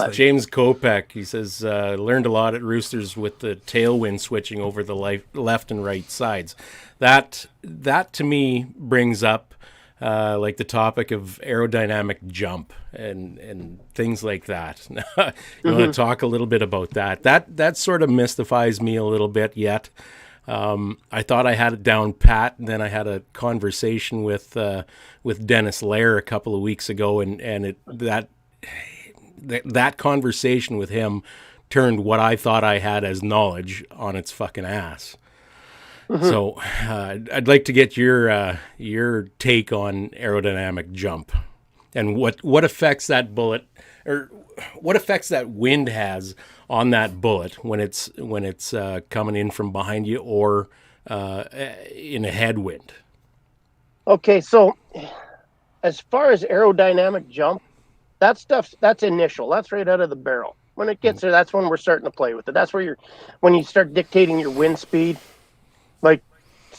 Kopech, he says, learned a lot at Roosters with the tailwind switching over the left and right sides. That to me brings up the topic of aerodynamic jump and things like that. You want to talk a little bit about that? That sort of mystifies me a little bit yet. I thought I had it down pat, and then I had a conversation with Dennis Lair a couple of weeks ago, and that conversation with him turned what I thought I had as knowledge on its fucking ass. So I'd like to get your take on aerodynamic jump and what effects that bullet, or what effects that wind has on that bullet when it's coming in from behind you or in a headwind. Okay, so as far as aerodynamic jump, that's initial. That's right out of the barrel. When it gets there, that's when we're starting to play with it. That's where when you start dictating your wind speed, like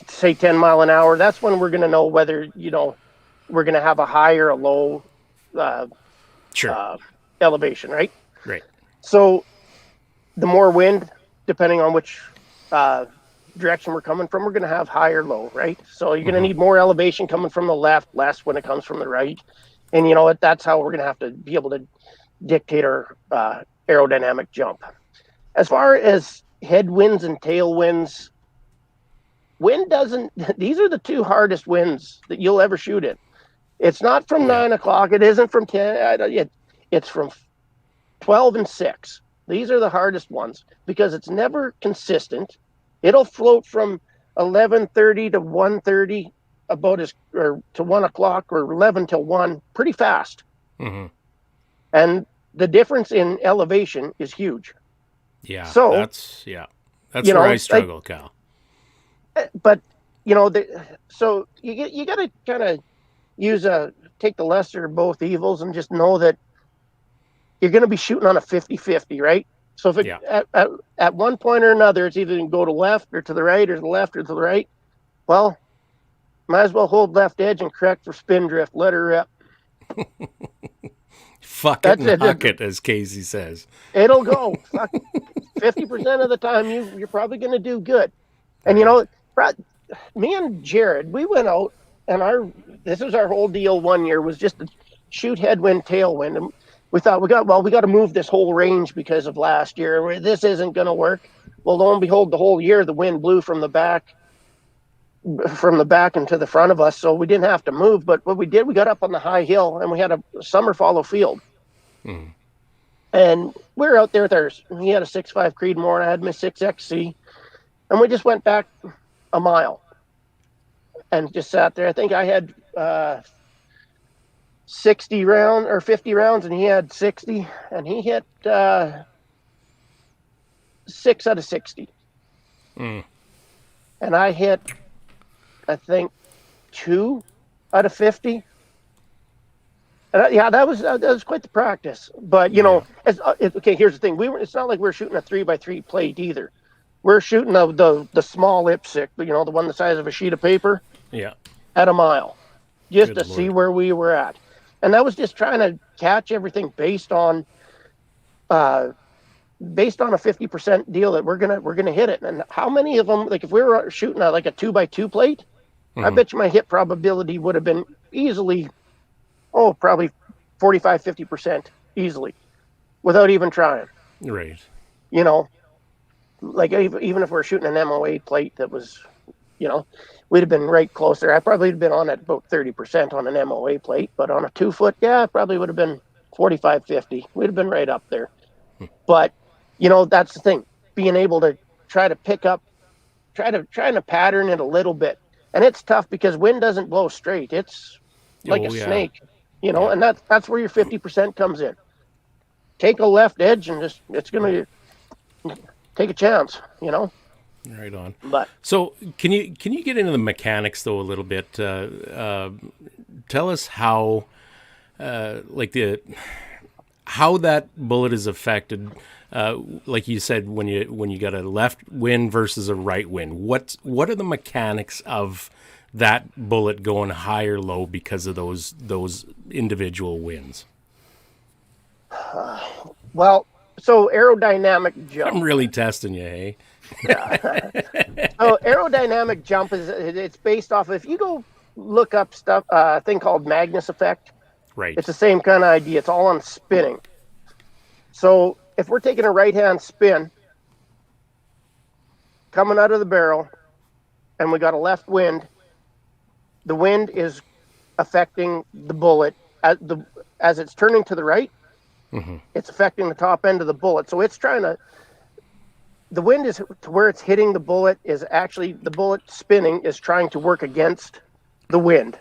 say 10 mile an hour. That's when we're going to know whether we're going to have a high or a low elevation, right? Right. So the more wind, depending on which direction we're coming from, we're going to have high or low, right? So you're going to need more elevation coming from the left, less when it comes from the right. And that's how we're going to have to be able to dictate our aerodynamic jump. As far as headwinds and tailwinds, these are the two hardest winds that you'll ever shoot in. It's not from 9 o'clock. It isn't from 10. It's from 12 and 6. These are the hardest ones because it's never consistent. It'll float from 11:30 to 1:30 or to 1 o'clock or 11 till 1 pretty fast. And the difference in elevation is huge. Yeah. So that's where I struggle, Cal. But so you got to kind of take the lesser of both evils and just know that you're going to be shooting on a 50-50, right? So if at one point or another, it's either going to go to left or to the right or to the left or to the right. Well, might as well hold left edge and correct for spin drift. Let her rip. Fuck it and huck it, as Casey says. It'll go. 50% of the time, you're probably going to do good. And me and Jared, we went out and this was our whole deal one year was just to shoot headwind, tailwind. And we thought we got to move this whole range because of last year. This isn't going to work. Well, lo and behold, the whole year the wind blew from the back into the front of us, so we didn't have to move. But what we did, we got up on the high hill and we had a summer follow field. And we were out there with he had a 6.5 Creedmoor and I had my 6XC, and we just went back a mile and just sat there. I think I had 60 round or 50 rounds, and he had 60, and he hit 6 out of 60. And I hit, I think, 2 out of 50. And yeah, that was quite the practice. But you know, okay. Here's the thing: it's not like we're shooting a 3x3 plate either. We're shooting the small lipstick, you know, the one the size of a sheet of paper. Yeah. At a mile, just Good to Lord. see where we were at, and that was just trying to catch everything based on a 50% deal that we're gonna hit it. And how many of them? Like if we were shooting like a 2x2 plate, I bet you my hit probability would have been easily. Oh, probably 45-50% easily without even trying. Right. You know, like even if we're shooting an MOA plate that was, you know, we'd have been right closer. I probably would have been on at about 30% on an MOA plate, but on a 2-foot, yeah, it probably would have been 45-50. We'd have been right up there. But, you know, that's the thing, being able to try to pick up, trying to pattern it a little bit. And it's tough because wind doesn't blow straight. It's like a snake. You know, and that's where your 50% comes in. Take a left edge and it's going to take a chance, you know. Right on. But so can you get into the mechanics though a little bit? Tell us how how that bullet is affected. Like you said, when you got a left wind versus a right wind, what are the mechanics of that bullet going high or low because of those individual winds? Well, so aerodynamic jump. I'm really testing you, hey? So aerodynamic jump it's based off, if you go look up stuff, a thing called Magnus effect. Right. It's the same kind of idea. It's all on spinning. So if we're taking a right-hand spin coming out of the barrel and we got a left wind, the wind is affecting the bullet as it's turning to the right. It's affecting the top end of the bullet. So it's the wind is to where it's hitting the bullet is actually the bullet spinning is trying to work against the wind.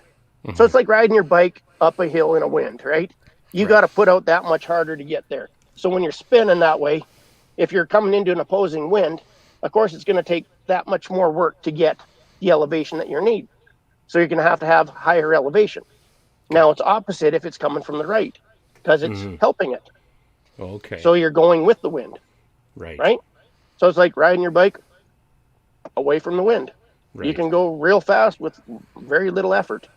So it's like riding your bike up a hill in a wind, right? You got to put out that much harder to get there. So when you're spinning that way, if you're coming into an opposing wind, of course, it's going to take that much more work to get the elevation that you need. So you're going to have higher elevation. Now it's opposite if it's coming from the right because it's helping it. Okay. So you're going with the wind. Right? So it's like riding your bike away from the wind. Right. You can go real fast with very little effort.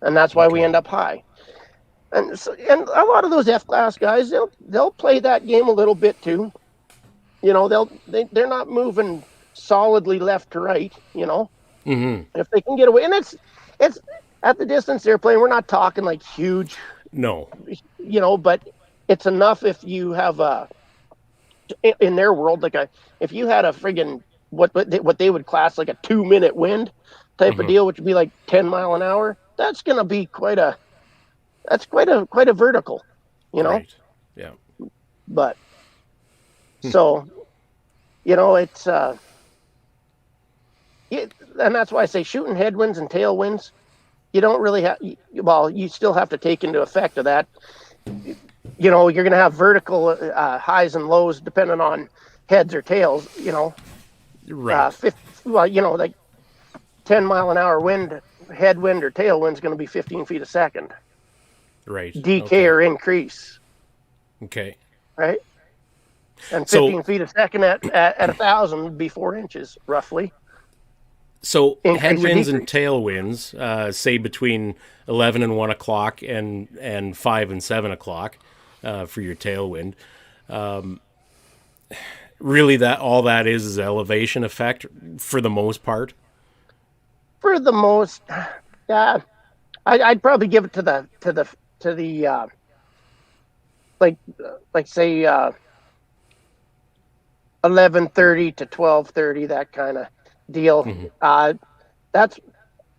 And that's why we end up high. And a lot of those F-class guys, they'll play that game a little bit too. You know, they're not moving solidly left to right, you know. If they can get away, and it's at the distance they're playing, we're not talking like huge. No. You know, but it's enough if you have in their world, like if you had a friggin' what they would class like a 2-minute wind type of deal, which would be like 10 mile an hour, that's going to be quite a vertical, you know? Right. Yeah. But so, you know, it's, and that's why I say shooting headwinds and tailwinds, you don't really have, well, you still have to take into effect of that. You know, you're going to have vertical highs and lows depending on heads or tails, you know. Right. Well, you know, like 10 mile an hour wind, headwind or tailwind is going to be 15 feet a second. Right. Decay or increase. Okay. Right? And 15 feet a second at 1,000 would be 4 inches, roughly. So Increase headwinds and tailwinds, say between 11 and 1 o'clock and 5 and 7 o'clock for your tailwind. Really, all that is elevation effect for the most part. For the most, yeah, I'd probably give it to the like say 11:30 to 12:30, that kind of deal. That's,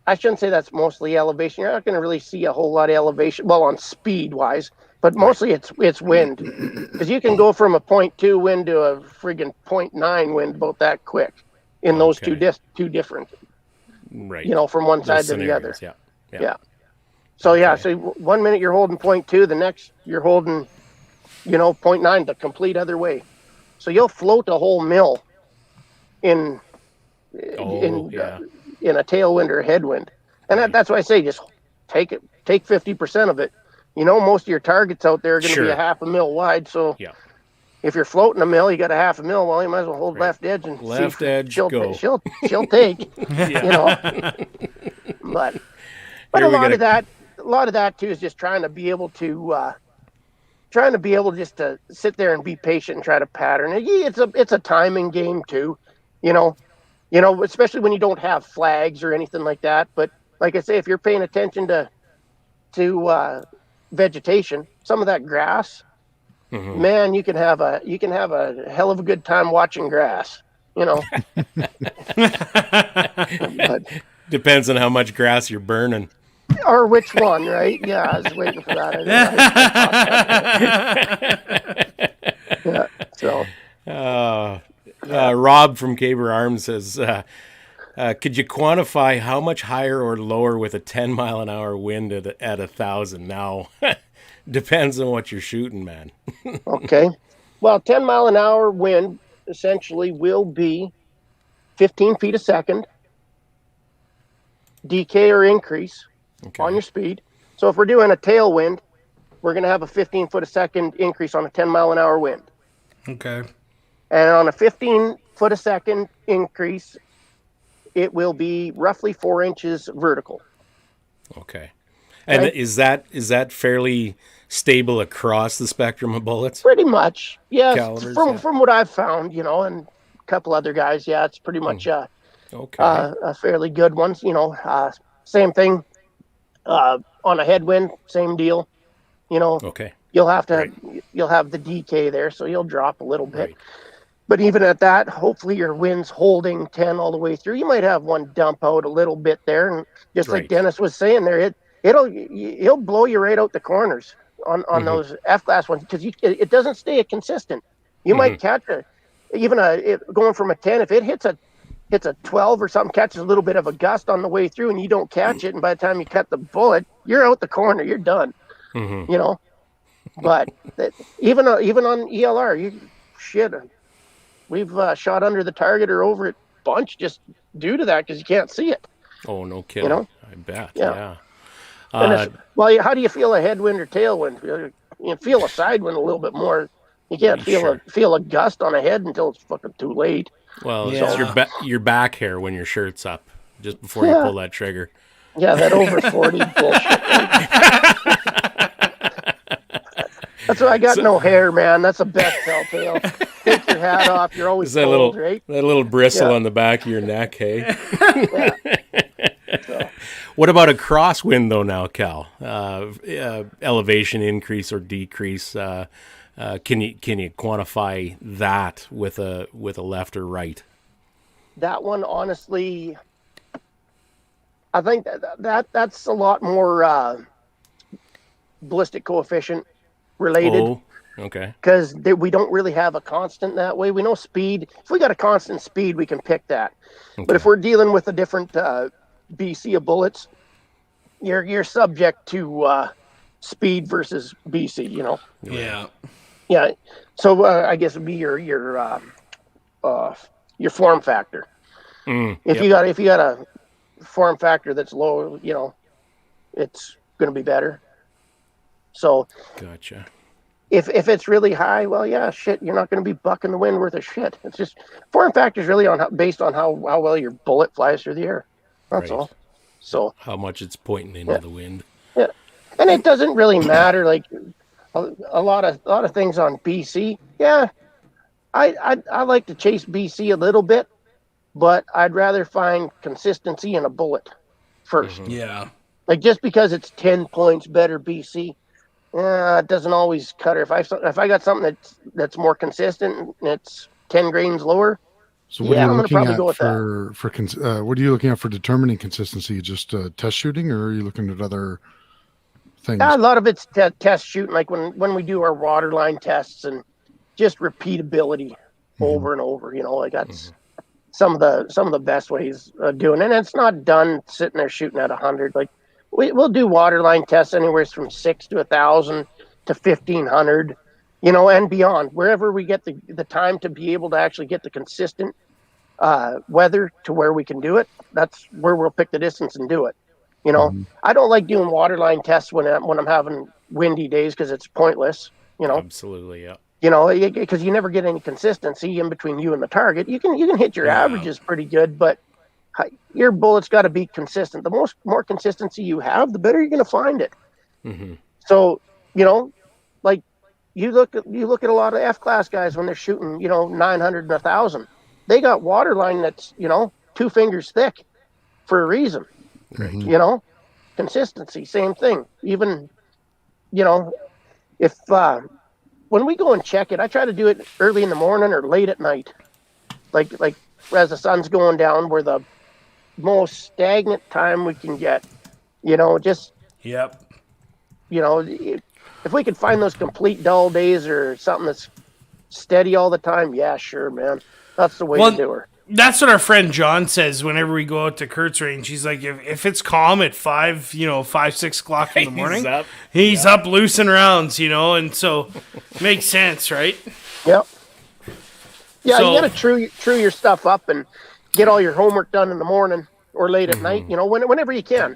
I shouldn't say that's mostly elevation. You're not going to really see a whole lot of elevation, well, on speed wise, but mostly it's wind, because you can go from a 0.2 wind to a friggin' 0.9 wind about that quick in those two different, right? You know, from one side to the other. Yeah. So yeah, so 1 minute you're holding 0.2, the next you're holding, 0.9, the complete other way. So you'll float a whole mill in Oh, yeah. in a tailwind or a headwind, and that's why I say just take 50% of it. Most of your targets out there are going to be a half a mil wide. So if you're floating a mill, you got a half a mil. Well, you might as well hold left edge and left see edge she'll go. She'll take. But a lot of that too is just trying to be able just to sit there and be patient and try to pattern it. It's a timing game too, especially when you don't have flags or anything like that. But like I say, if you're paying attention to vegetation, some of that grass, man, you can have a hell of a good time watching grass. But, Depends on how much grass you're burning. or which one, right? Yeah, I was waiting for that. Yeah, so. Rob from Caber Arms says, could you quantify how much higher or lower with a 10-mile-an-hour wind at 1,000 now? Depends on what you're shooting, man. Okay. Well, 10-mile-an-hour wind essentially will be 15 feet a second, decay or increase on your speed. So if we're doing a tailwind, we're going to have a 15 foot a second increase on a 10-mile-an-hour wind. Okay. And on a 15 foot a second increase, it will be roughly 4 inches vertical. Okay. And right? is that fairly stable across the spectrum of bullets? Pretty much. Yes. Calibers, from what I've found, and a couple other guys, it's pretty much a fairly good one. Same thing on a headwind, same deal. Okay. You'll have the decay there, so you'll drop a little bit. Right. But even at that, hopefully your wind's holding 10 all the way through. You might have one dump out a little bit there, and just like Dennis was saying there, he'll blow you right out the corners on those F-class ones, because it doesn't stay consistent. You might catch going from a 10, if it hits a 12 or something, catches a little bit of a gust on the way through, and you don't catch it, and by the time you cut the bullet, you're out the corner, you're done. But even on ELR, we've shot under the target or over it bunch just due to that, because you can't see it. Oh, no kidding. I bet. Yeah. Well, how do you feel a headwind or tailwind? You feel a side wind a little bit more. You can't feel a gust on a head until it's fucking too late. Well, it's your back hair when your shirt's up just before you pull that trigger. Yeah, that over 40 bullshit. That's why I got no hair, man. That's the best telltale. Take your hat off. You're always cold, right? That little bristle on the back of your neck, hey? Yeah. So. What about a crosswind, though, now, Cal? Elevation increase or decrease? Can you quantify that with a left or right? That one, honestly, I think that's a lot more ballistic coefficient related. Oh, okay. Because we don't really have a constant that way. We know speed. If we got a constant speed, we can pick that. Okay. But if we're dealing with a different BC of bullets, you're subject to speed versus BC. Yeah. Yeah. So I guess it'd be your form factor. If you got a form factor that's low, it's going to be better. So, gotcha. If it's really high, well, yeah, shit, you're not going to be bucking the wind worth of shit. It's just form factor is really based on how well your bullet flies through the air. That's all. So how much it's pointing into the wind. Yeah, and it doesn't really matter. Like a lot of things on BC. Yeah, I like to chase BC a little bit, but I'd rather find consistency in a bullet first. Yeah. Like just because it's 10 points better BC. It doesn't always cut her. If I got something that's more consistent and it's 10 grains lower, so what are you looking at what are you looking at for determining consistency? Just test shooting, or are you looking at other things? Yeah, a lot of it's test shooting, like when we do our waterline tests and just repeatability over and over. Like that's some of the best ways of doing it. And it's not done sitting there shooting at 100. Like we'll do waterline tests anywhere from 6 to 1,000 to 1,500, and beyond. Wherever we get the time to be able to actually get the consistent weather to where we can do it, that's where we'll pick the distance and do it. I don't like doing waterline tests when I'm having windy days because it's pointless. Absolutely, yeah. Because you never get any consistency in between you and the target. You can hit your averages pretty good, but your bullet's got to be consistent. The more consistency you have, the better you're going to find it. Mm-hmm. So, like you look at a lot of F-class guys when they're shooting, 900 and 1,000. They got waterline that's 2 fingers thick for a reason. Right. Consistency, same thing. Even, if when we go and check it, I try to do it early in the morning or late at night, like as the sun's going down, where the most stagnant time we can get. Just Yep. If we could find those complete dull days or something that's steady all the time, yeah, sure, man, that's the way to do her. That's what our friend John says whenever we go out to Kurt's range. He's like, if it's calm at 5, 6 o'clock in the morning, he's up loosing rounds, and so makes sense, right? Yep. Yeah, so, you got to true your stuff up and get all your homework done in the morning or late at night, whenever you can.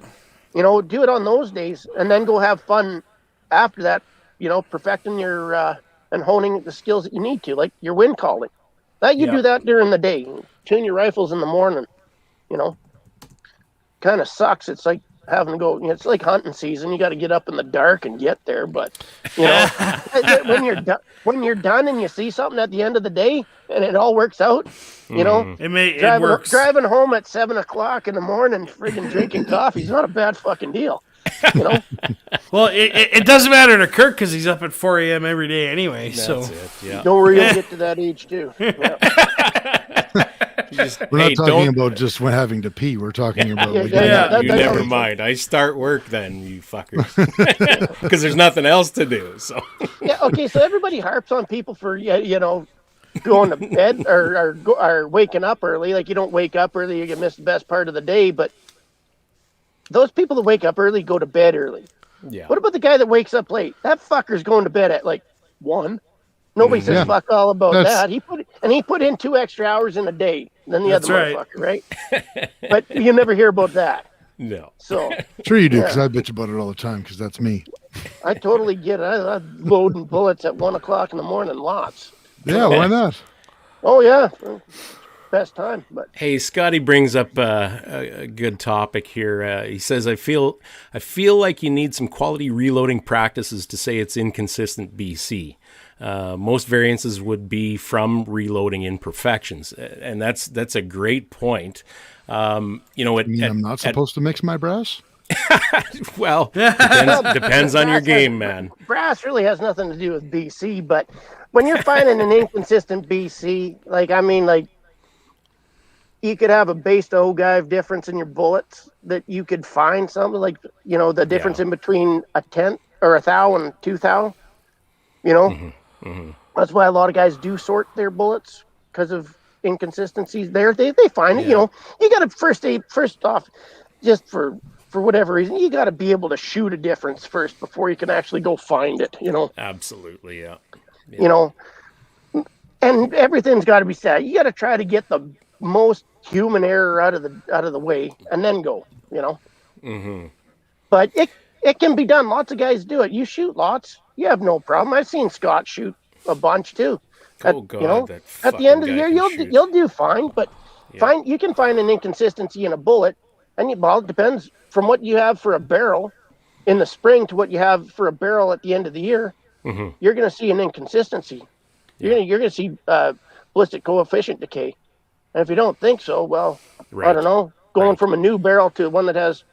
Do it on those days and then go have fun after that, perfecting your and honing the skills that you need to, like your wind calling. That you do that during the day. Tune your rifles in the morning. Kind of sucks. It's like having to go. It's like hunting season. You got to get up in the dark and get there. But when you're done and you see something at the end of the day and it all works out, it works. Driving home at 7 o'clock in the morning, friggin' drinking coffee is not a bad fucking deal. Well, it doesn't matter to Kirk because he's up at 4 a.m. every day anyway. That's it, yeah. Don't worry, you'll get to that age too. Yeah. We're not talking about just when having to pee. We're talking about never mind. I start work then, you fuckers, because there's nothing else to do. So okay. So everybody harps on people for going to bed or waking up early. Like, you don't wake up early, you can miss the best part of the day. But those people that wake up early go to bed early. Yeah. What about the guy that wakes up late? That fucker's going to bed at like 1. Nobody says fuck all about that. He put in 2 extra hours in a day than the other motherfucker, right? But you never hear about that. No. So sure you do, because I bitch about it all the time, because that's me. I totally get it. I'm loading bullets at 1 o'clock in the morning, lots. Yeah, why not? Oh yeah, best time. But hey, Scotty brings up a good topic here. He says, I feel like you need some quality reloading practices to say it's inconsistent BC. Most variances would be from reloading imperfections, and that's a great point. I'm not supposed to mix my brass? Well, depends on your game, man. Brass really has nothing to do with BC, but when you're finding an inconsistent BC, you could have a base to ogive difference in your bullets that you could find something like, the difference in between a 10 or a thou and 2 thou, That's why a lot of guys do sort their bullets, because of inconsistencies there. They find it, you got to first off, just for whatever reason, you got to be able to shoot a difference first before you can actually go find it, Absolutely, yeah. And everything's got to be set. You got to try to get the most human error out of the way and then go, But it can be done. Lots of guys do it. You shoot lots, you have no problem. I've seen Scott shoot a bunch too. Oh God! At the end of the year, you'll do fine. But you can find an inconsistency in a bullet, and it depends from what you have for a barrel in the spring to what you have for a barrel at the end of the year. Mm-hmm. You're going to see an inconsistency. You're going to see ballistic coefficient decay. And if you don't think so, well, I don't know. Going from a new barrel to one that has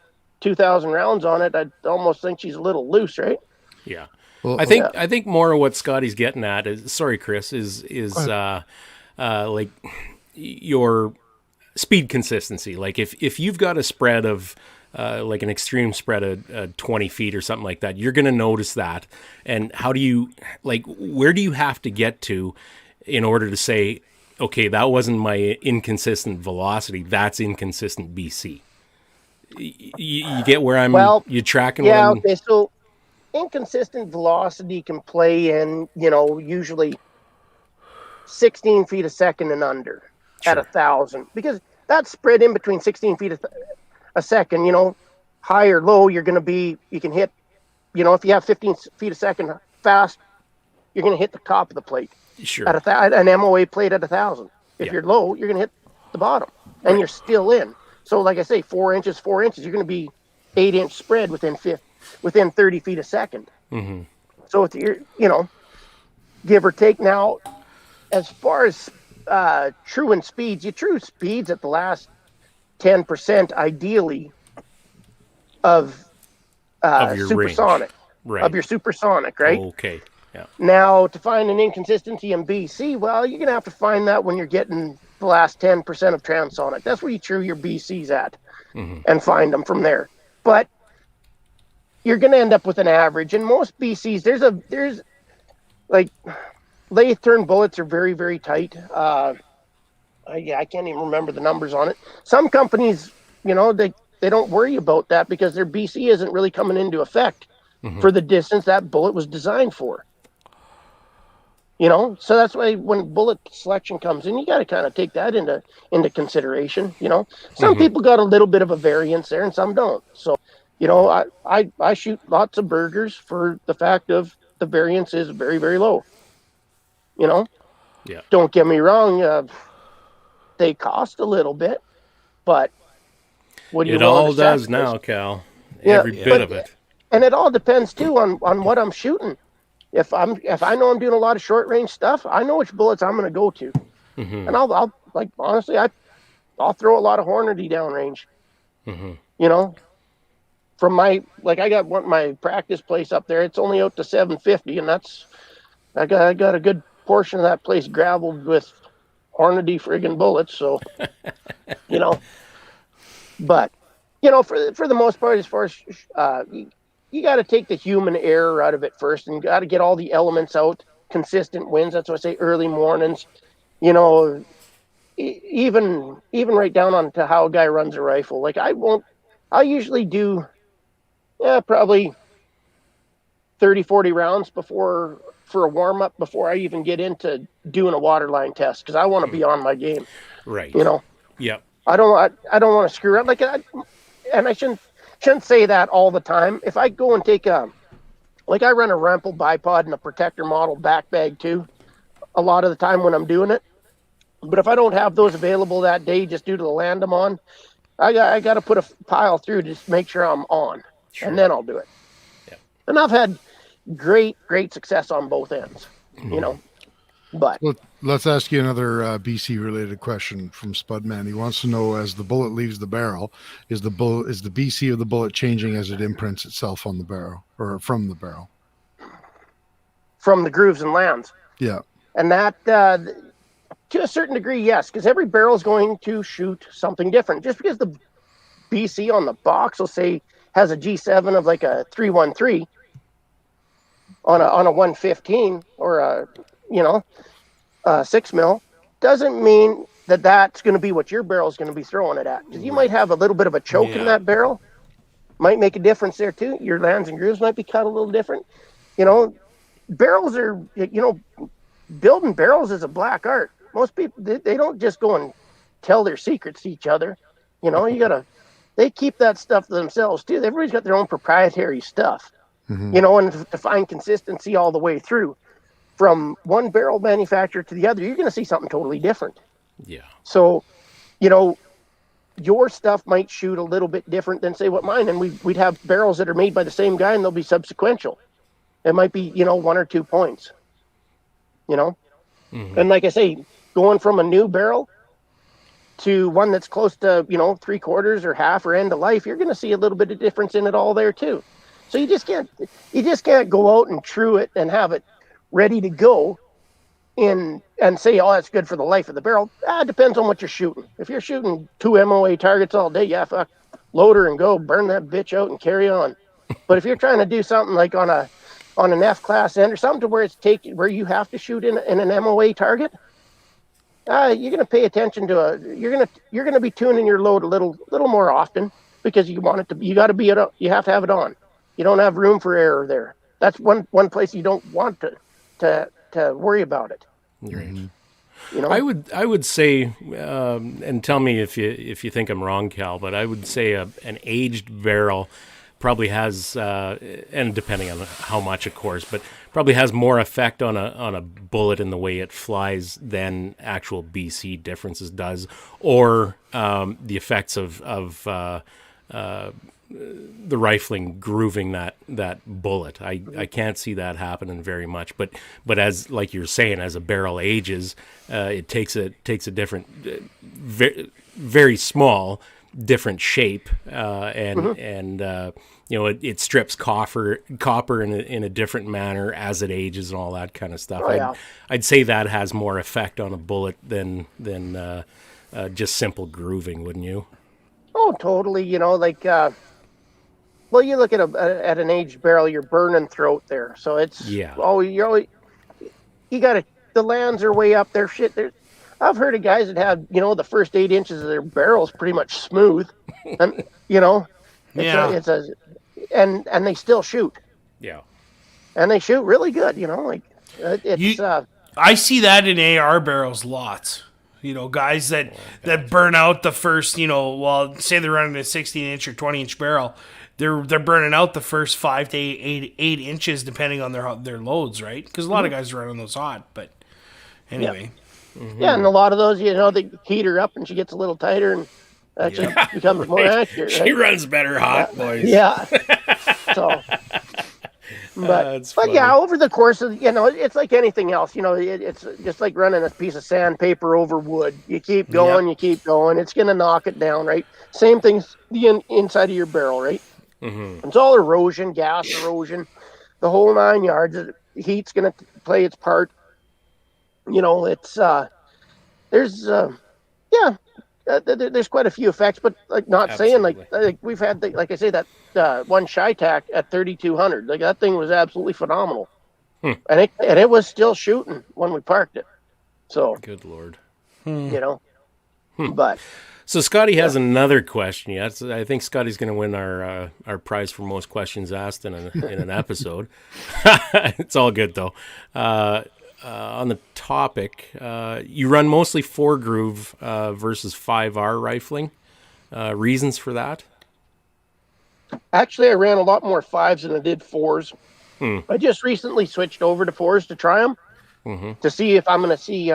2,000 rounds on it, I almost think she's a little loose, right? Yeah. Well, I think more of what Scotty's getting at is, sorry, Chris, is like your speed consistency. Like if you've got a spread of like an extreme spread of 20 feet or something like that, you're going to notice that. And how do you, where do you have to get to in order to say, okay, that wasn't my inconsistent velocity, that's inconsistent BC? You get where I'm. Well, you tracking? yeah, what I'm, okay. So inconsistent velocity can play in, usually 16 feet a second and under at Sure. 1,000, because that's spread in between 16 feet a second. High or low, you can hit. If you have 15 feet a second fast, you're going to hit the top of the plate Sure. at an MOA plate at 1,000. If Yeah. you're low, you're going to hit the bottom, and Right. you're still in. So, like I say, 4 inches, 4 inches, you're going to be 8-inch spread within 30 feet a second. Mm-hmm. So if you're, give or take. Now, as far as true speeds at the last 10% ideally of Of your supersonic, range. Right. of your supersonic, right? Okay. Yeah. Now, to find an inconsistency in BC, well, you're going to have to find that when you're getting the last 10% of transonic. That's where you true your BCs at and find them from there. But you're going to end up with an average. And most BCs, there's like lathe turn bullets are very, very tight. I can't even remember the numbers on it. Some companies, they don't worry about that because their BC isn't really coming into effect for the distance that bullet was designed for. So that's why when bullet selection comes in, you got to kind of take that into consideration. Some people got a little bit of a variance there and some don't. So, I shoot lots of burgers for the fact of the variance is very, very low. Yeah. Don't get me wrong. They cost a little bit, but what do you It all does now, Cal. Every bit of it. And it all depends too on what I'm shooting. If I know I'm doing a lot of short range stuff, I know which bullets I'm going to go to, and I'll like honestly, I'll throw a lot of Hornady downrange. From I got my practice place up there. It's only out to 750, and I got a good portion of that place graveled with Hornady friggin' bullets. So, but for the most part, as far as you got to take the human error out of it first, and got to get all the elements out. Consistent winds. That's what I say. Early mornings. Even right down onto how a guy runs a rifle. Like I usually do, probably 30, 40 rounds for a warm up before I even get into doing a waterline test because I want to be on my game. Right. Yep. I don't want to screw around and I shouldn't say that all the time. If I go and take I run a Rempel bipod and a protector model back bag too, a lot of the time when I'm doing it. But if I don't have those available that day, just due to the land I'm on, I got to put a pile through to just make sure I'm on, and then I'll do it. Yep. And I've had great success on both ends, But let's ask you another BC related question from Spudman. He wants to know, as the bullet leaves the barrel, is the BC of the bullet changing as it imprints itself on the barrel or from the barrel? From the grooves and lands. Yeah. And that, to a certain degree, yes, because every barrel is going to shoot something different. Just because the BC on the box will say has a G7 of like a 313 on a 115 or a 6 mil doesn't mean that that's going to be what your barrel is going to be throwing it at. Because you might have a little bit of a choke in that barrel, might make a difference there too. Your lands and grooves might be cut a little different. Barrels are, building barrels is a black art. Most people, they don't just go and tell their secrets to each other. They keep that stuff to themselves too. Everybody's got their own proprietary stuff, and to find consistency all the way through from one barrel manufacturer to the other, you're going to see something totally different. Yeah. So, your stuff might shoot a little bit different than say what mine, and we'd have barrels that are made by the same guy and they'll be subsequential. It might be, 1 or 2 points, And like I say, going from a new barrel to one that's close to, 3/4 or half or end of life, you're going to see a little bit of difference in it all there too. So you just can't go out and true it and have it ready to go and say, oh, that's good for the life of the barrel. It depends on what you're shooting. If you're shooting 2 MOA targets all day, fuck, load her and go, burn that bitch out and carry on. But if you're trying to do something like on an F-class end or something to where you have to shoot in an MOA target, you're going to pay attention to you're going to be tuning your load a little more often because you want it to. You got to be it. You have to have it on. You don't have room for error there. That's one place you don't want to worry about it. Right. You know, I would say, and tell me if you think I'm wrong, Cal, but I would say an aged barrel probably has, and depending on how much, of course, but probably has more effect on a bullet in the way it flies than actual BC differences does, or the effects of the rifling grooving that bullet. I can't see that happening very much. But as like you're saying, as a barrel ages, it takes a different, very small, different shape, and it strips copper in a different manner as it ages and all that kind of stuff. Oh, yeah. I'd say that has more effect on a bullet than just simple grooving, wouldn't you? Oh, totally. You know, like, well, you look at an aged barrel, you're burning throat there. So it's, you got to, the lands are way up there. Shit, I've heard of guys that have, the first 8 inches of their barrels pretty much smooth. And, and they still shoot. Yeah. And they shoot really good, I see that in AR barrels lots. Guys that burn out the first, say they're running a 16-inch or 20-inch barrel, they're burning out the first 5 to 8 inches depending on their loads, right? Because a lot of guys are running those hot, but anyway. Yeah. Yeah, and a lot of those, they heat her up and she gets a little tighter and actually becomes more accurate. Right? She runs better hot, boys. Yeah. So... But yeah, over the course of, it's like anything else, it's just like running a piece of sandpaper over wood. You keep going, you keep going. It's going to knock it down, right? Same thing's the inside of your barrel, right? Mm-hmm. It's all erosion, gas erosion, the whole 9 yards. The heat's going to play its part. It's, there's quite a few effects, but like not Absolutely. saying like we've had, like I say, that one Shytac at 3,200, like that thing was absolutely phenomenal, and it was still shooting when we parked it. So good Lord, but so Scotty has another question. Yeah, I think Scotty's going to win our prize for most questions asked in an episode. It's all good though. On the topic, you run mostly 4-groove versus 5R rifling. Reasons for that? Actually, I ran a lot more 5s than I did 4s. I just recently switched over to 4s to try them to see if I'm going to see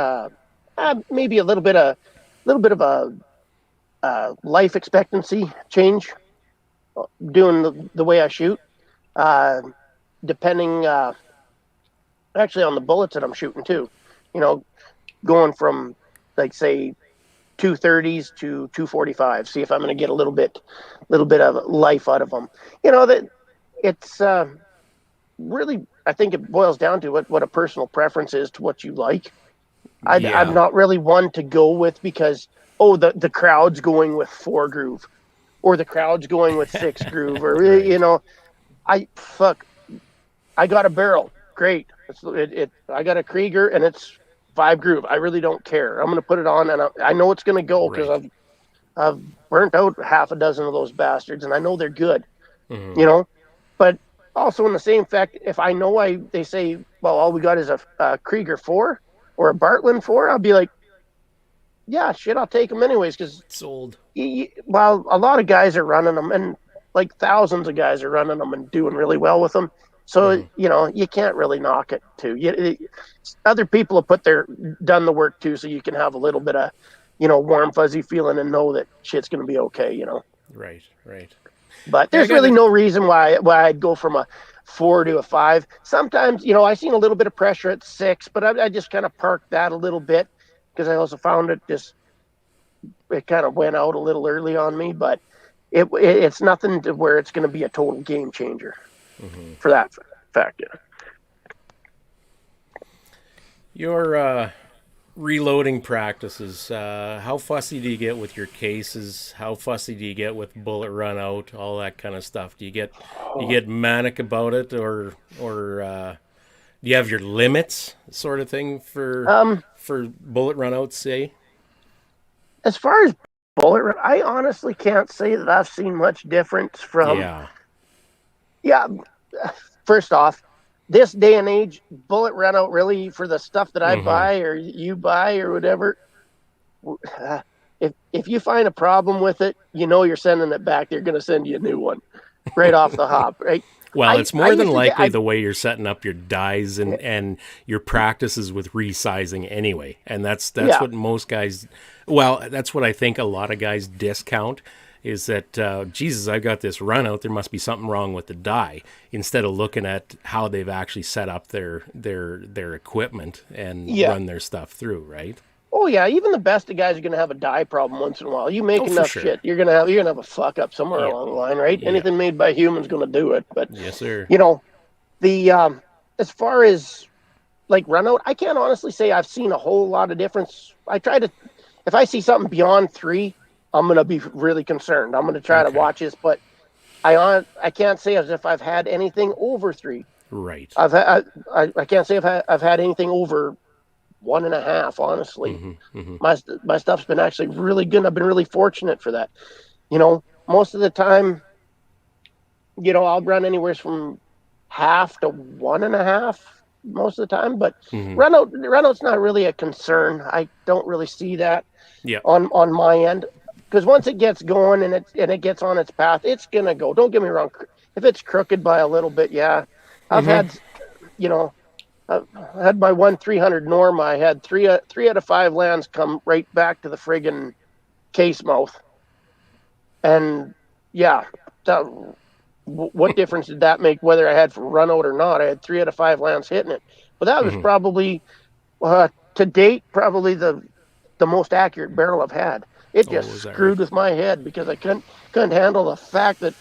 maybe a little bit of a life expectancy change doing the way I shoot, depending. Actually, on the bullets that I'm shooting too, going from like say 230s to 245. See if I'm going to get a little bit of life out of them. That it's really, I think it boils down to what a personal preference is to what you like. I'm not really one to go with because the crowd's going with 4-groove, or the crowd's going with 6-groove, or right. I got a barrel, great. I got a Krieger and it's 5-groove. I really don't care. I'm going to put it on and I know it's going to go because Right. I've burnt out half a dozen of those bastards and I know they're good, but also in the same fact, if I know they say, well, all we got is a Krieger 4 or a Bartlein 4, I'll be like, yeah, shit, I'll take them anyways. Cause Sold. Well, a lot of guys are running them and like thousands of guys are running them and doing really well with them. So, you can't really knock it too. Other people have done the work too, so you can have a little bit of, warm, fuzzy feeling and know that shit's going to be okay, Right. But there's really no reason why I'd go from a 4 to a 5. Sometimes, I seen a little bit of pressure at 6, but I just kind of parked that a little bit because I also found it kind of went out a little early on me, but it's nothing to where it's going to be a total game changer. For that fact, yeah. Your reloading practices, how fussy do you get with your cases? How fussy do you get with bullet run out? All that kind of stuff. Do you get manic about it, or do you have your limits, sort of thing for bullet run outs? Say, as far as bullet. I honestly can't say that I've seen much difference from. Yeah. First off, this day and age, bullet runout really for the stuff that I buy or you buy or whatever. If you find a problem with it, you're sending it back. They're going to send you a new one right off the hop, right? Well, it's more than likely the way you're setting up your dies and your practices with resizing anyway. And that's what most guys, that's what I think a lot of guys discount is that, Jesus, I've got this run out. There must be something wrong with the die, instead of looking at how they've actually set up their equipment and run their stuff through, right? Oh yeah, even the best of guys are going to have a die problem once in a while. You make enough shit, you're gonna have a fuck up somewhere along the line, right? Anything made by humans going to do it. But yes, sir. The as far as like run out, I can't honestly say I've seen a whole lot of difference. If I see something beyond 3, I'm going to be really concerned. I'm going to try to watch this, but I can't say as if I've had anything over 3. Right. I can't say I've had anything over 1.5, honestly. My stuff's been actually really good. I've been really fortunate for that. Most of the time, I'll run anywhere from 0.5 to 1.5 most of the time, but runout's not really a concern. I don't really see that on my end, because once it gets going and it gets on its path, it's gonna go. Don't get me wrong. If it's crooked by a little bit, I've had, I had my 1-300 Norma. I had 3 out of 5 lands come right back to the friggin' case mouth. And what difference did that make whether I had run out or not? I had 3 out of 5 lands hitting it. But that was probably, to date, probably the most accurate barrel I've had. It just screwed with my head because I couldn't handle the fact that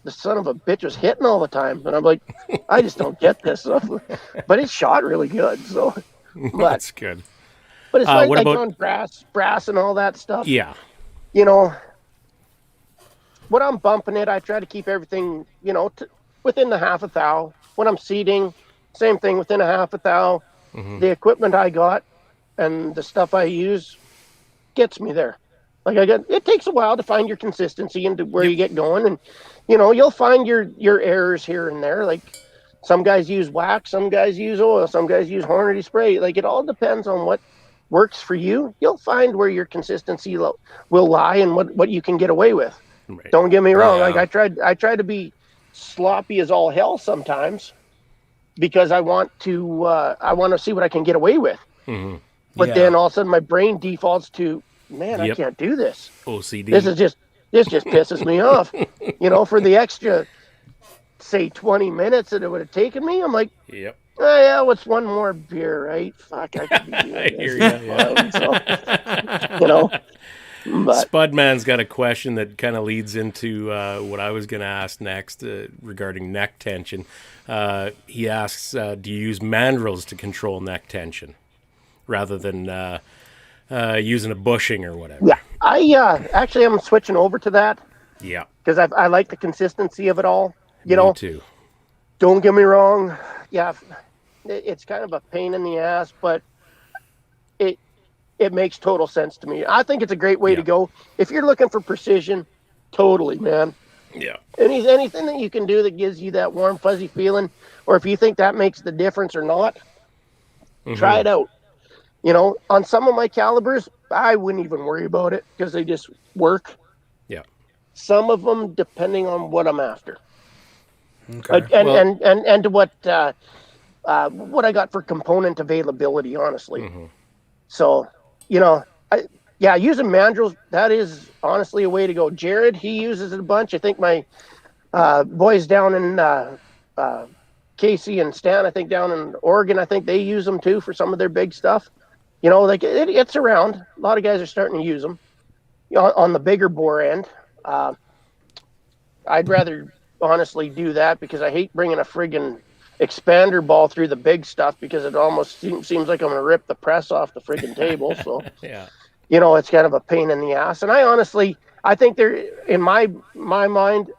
the son of a bitch was hitting all the time. And I'm like, I just don't get this. But it shot really good. So that's good. But it's like on brass and all that stuff. Yeah. When I'm bumping it, I try to keep everything, within the half a thou. When I'm seating, same thing, within a half a thou. The equipment I got and the stuff I use gets me there. It takes a while to find your consistency and where you get going. And, you'll find your errors here and there. Like some guys use wax, some guys use oil, some guys use Hornady spray. Like it all depends on what works for you. You'll find where your consistency will lie and what you can get away with. Right. Don't get me wrong. Like I tried to be sloppy as all hell sometimes because I want to see what I can get away with. But then all of a sudden my brain defaults to, man, I can't do this. OCD. This just pisses me off. For the extra, say 20 minutes that it would have taken me, I'm like, what's one more beer, right? Fuck, I could be doing this. But Spudman's got a question that kind of leads into what I was going to ask next regarding neck tension. He asks, do you use mandrels to control neck tension rather than using a bushing or whatever? Yeah, actually I'm switching over to that. Yeah, because I like the consistency of it all. Me too. Don't get me wrong. Yeah, it's kind of a pain in the ass, but it makes total sense to me. I think it's a great way to go. If you're looking for precision, totally, man. Yeah. Anything that you can do that gives you that warm, fuzzy feeling, or if you think that makes the difference or not, try it out. On some of my calibers, I wouldn't even worry about it because they just work. Yeah. Some of them, depending on what I'm after. Okay. And to what I got for component availability, honestly. So, using mandrels, that is honestly a way to go. Jared, he uses it a bunch. I think my boys down in Casey and Stan, I think down in Oregon, I think they use them too for some of their big stuff. It's around. A lot of guys are starting to use them on the bigger bore end. I'd rather honestly do that because I hate bringing a friggin' expander ball through the big stuff because it almost seems like I'm going to rip the press off the friggin' table. So, it's kind of a pain in the ass. And I think they're, in my mind,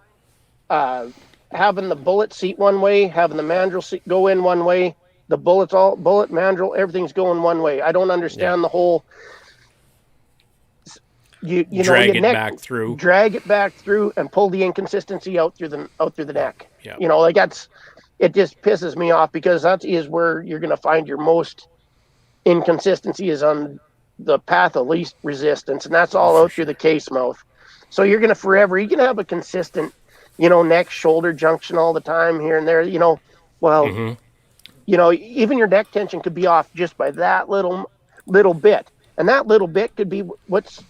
having the bullet seat one way, having the mandrel seat go in one way, the bullet mandrel, everything's going one way. I don't understand the whole. drag it back through, and pull the inconsistency out through the neck. Yeah. Like it just pisses me off, because that is where you're going to find your most inconsistency, is on the path of least resistance, and that's all out through the case mouth. So you're going to have a consistent, neck shoulder junction all the time here and there. Even your neck tension could be off just by that little bit, and that little bit could be what's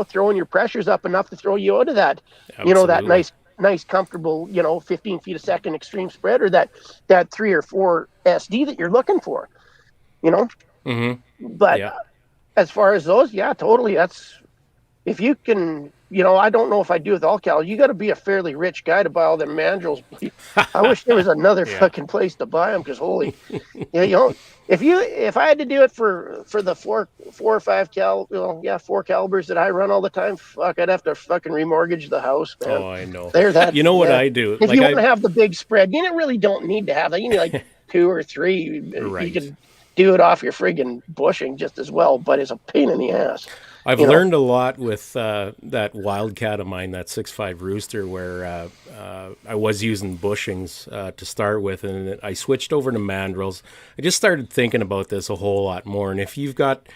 throwing your pressures up enough to throw you out of that, that nice comfortable 15 feet a second extreme spread, or that 3 or 4 SD that you're looking for. But as far as those, totally. That's, if you can, I don't know if I do with all cal. You got to be a fairly rich guy to buy all them mandrels. I wish there was another fucking place to buy them, because holy, if I had to do it for the 4 or 5 cal, 4 calibers that I run all the time, fuck, I'd have to fucking remortgage the house, man. Oh, I know. There's that. What I do? If you want to have the big spread, you really don't need to have that. You need like 2 or 3. Right. You can do it off your friggin' bushing just as well, but it's a pain in the ass. I've learned a lot with that Wildcat of mine, that 6.5 Rooster, where I was using bushings to start with, and I switched over to mandrels. I just started thinking about this a whole lot more, and if you've got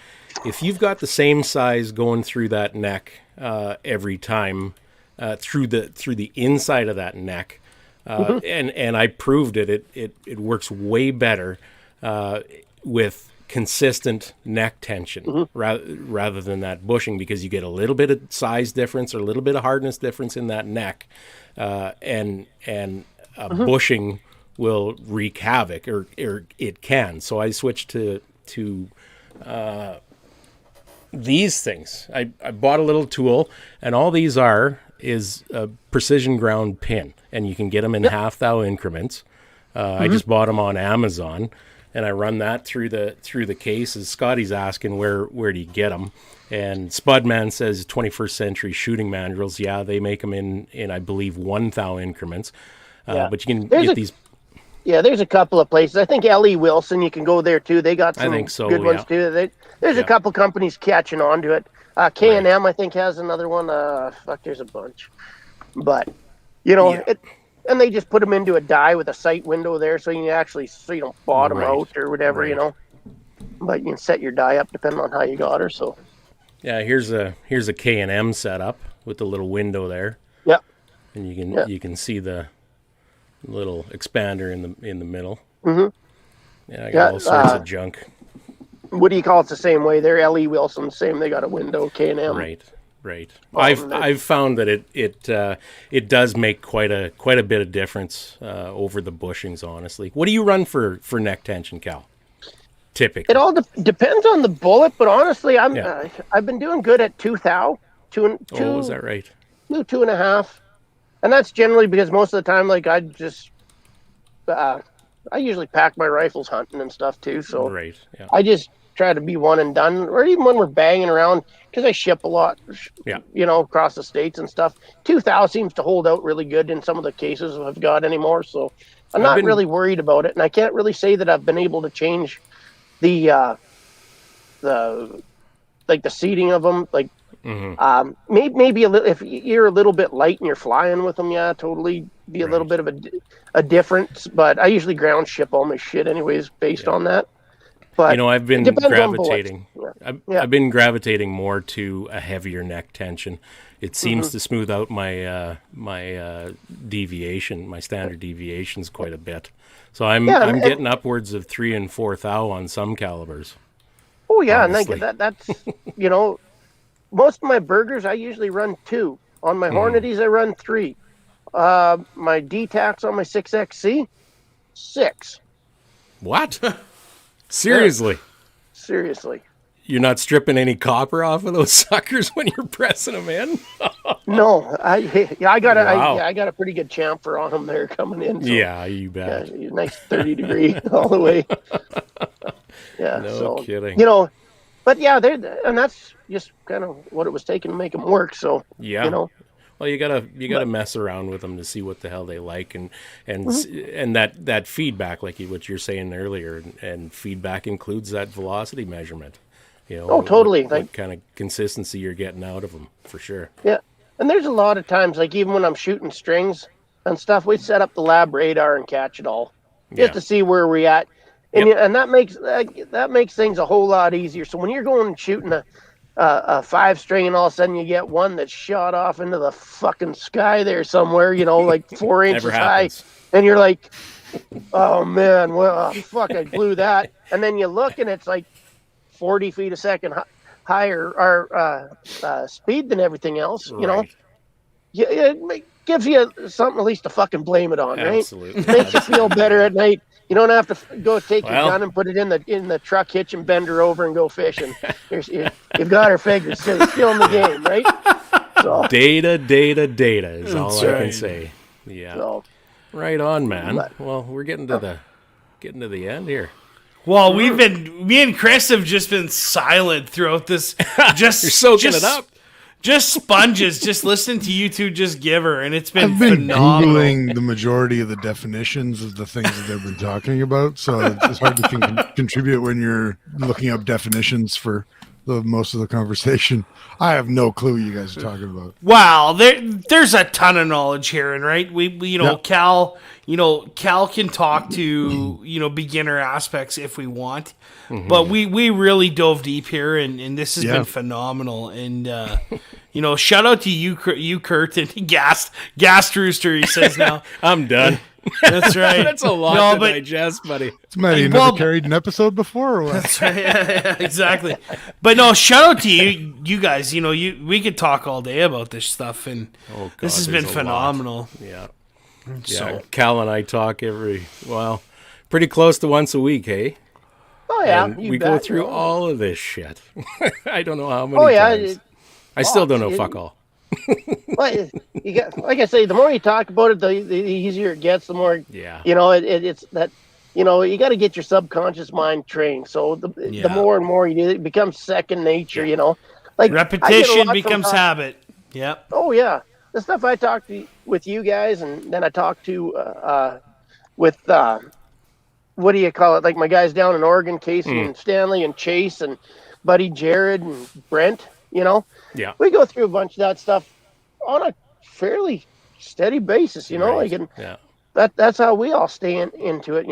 the same size going through that neck every time, through the inside of that neck, and I proved it works way better with consistent neck tension rather than that bushing, because you get a little bit of size difference or a little bit of hardness difference in that neck, and bushing will wreak havoc, or it can. So I switched to these things. I bought a little tool, and all these is a precision ground pin, and you can get them in half thou increments. I just bought them on Amazon. And I run that through the cases. Scotty's asking where do you get them, and Spudman says 21st Century Shooting Mandrels. Yeah, they make them in I believe 1 thou increments. But you can get these. Yeah, there's a couple of places. I think L.E. Wilson, you can go there too. They got some good ones too. There's a couple companies catching on to it. K&M I think has another one. There's a bunch, but and they just put them into a die with a sight window there, so you don't bottom out or whatever, But you can set your die up depending on how you got her. So yeah, here's a K&M setup with the little window there. Yep. And you can see the little expander in the middle. Yeah, I got all sorts of junk. What do you call it? The same way. They're L.E. Wilson, same. They got a window. K&M. Right. I've found that it does make quite a bit of difference over the bushings. Honestly, what do you run for neck tension, Cal? Typically, it all depends on the bullet, but honestly, I've been doing good at 2 thou. Two. Oh, is that right? 2.5, and that's generally because most of the time, like I usually pack my rifles hunting and stuff too, so I just try to be one and done, or even when we're banging around, because I ship a lot, across the states and stuff. 2 thou seems to hold out really good in some of the cases I've got anymore, so I'm not really worried about it, and I can't really say that I've been able to change the seating of them, like maybe a little. If you're a little bit light and you're flying with them, totally be a little bit of a difference, but I usually ground ship all my shit anyways based on that. But I've been gravitating. I've been gravitating more to a heavier neck tension. It seems to smooth out my deviation, my standard deviations quite a bit. So I'm getting upwards of 3 and 4 thou on some calibers. Oh yeah, honestly. And that's most of my burgers I usually run 2. On my Hornadies I run 3. My D-Tacs on my 6XC 6. What? Seriously? Seriously. You're not stripping any copper off of those suckers when you're pressing them in? No, I got a pretty good chamfer on them there coming in. So, yeah, you bet. Yeah, nice 30 degree all the way. Yeah, no kidding. But yeah, and that's just kind of what it was taking to make them work. So Well, you gotta mess around with them to see what the hell they like, and that feedback, like what you're saying earlier, and feedback includes that velocity measurement. You know, Oh, totally. what kind of consistency you're getting out of them, for sure. Yeah. And there's a lot of times, like even when I'm shooting strings and stuff, we set up the lab radar and catch it all just to see where we're at. And, and that makes things a whole lot easier. So when you're going and shooting a 5-string and all of a sudden you get one that's shot off into the fucking sky there somewhere, you know, like 4 inches high. And you're like, oh man, well, fuck, I blew that. And then you look and it's like 40 feet a second higher or speed than everything else, you know. It gives you something at least to fucking blame it on, right? Absolutely. Makes you feel better at night. You don't have to go take your gun and put it in the truck hitch and bend her over and go fishing. You've got her figured. So you're still in the game, right? So, data is all I can say. Yeah. So, right on, man. Well, we're getting to the end here. Well, me and Chris have just been silent throughout this. Just You're soaking it up. Just sponges, just listening to you two just give her, and it's been I've been phenomenal. Googling the majority of the definitions of the things that they've been talking about, so it's hard to contribute when you're looking up definitions for most of the conversation. I have no clue what you guys are talking about. Wow, there's a ton of knowledge here, and right, we Cal can talk to beginner aspects if we want, but we really dove deep here, and this has been phenomenal. And shout out to you, Kurt, and Gas Rooster. He says now I'm done. That's right. That's a lot to digest, buddy. Matt, you never carried an episode before, or what? That's right. Yeah, exactly. But no, shout out to you guys. We could talk all day about this stuff, and this has been phenomenal. Yeah. So Cal and I talk pretty close to once a week, hey? oh yeah, And we go through all of this shit. I don't know how many times. I still don't know fuck all. Well, you got, like I say, the more you talk about it, the easier it gets. The more, it's that, you got to get your subconscious mind trained. So the more and more you do, it becomes second nature. Like repetition becomes habit. Yep. Oh yeah, the stuff I talked with you guys, and then I talked to with what do you call it? Like my guys down in Oregon, Casey and Stanley and Chase and buddy Jared and Brent. Yeah, we go through a bunch of that stuff on a fairly steady basis, Right. That's how we all stay into it,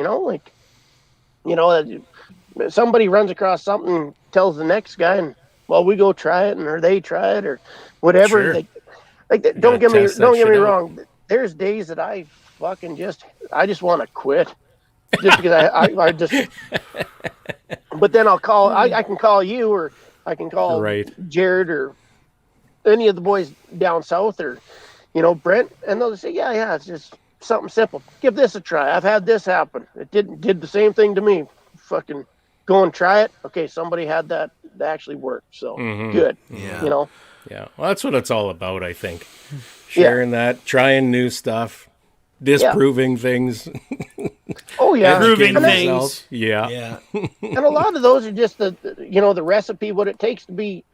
somebody runs across something, tells the next guy, and we go try it, or they try it, or whatever. Sure. Don't get me wrong. There's days that I fucking just want to quit, just because I just. But then I'll call. I can call you, or I can call Jared, or any of the boys down south, or Brent, and they'll say, yeah, it's just something simple. Give this a try. I've had this happen. It did the same thing to me. Fucking go and try it. Okay, somebody had that actually worked. So good. Yeah. Yeah. Well, that's what it's all about, I think. Sharing that, trying new stuff, disproving things. Oh yeah, proving things. Yeah. And a lot of those are just the recipe, what it takes to be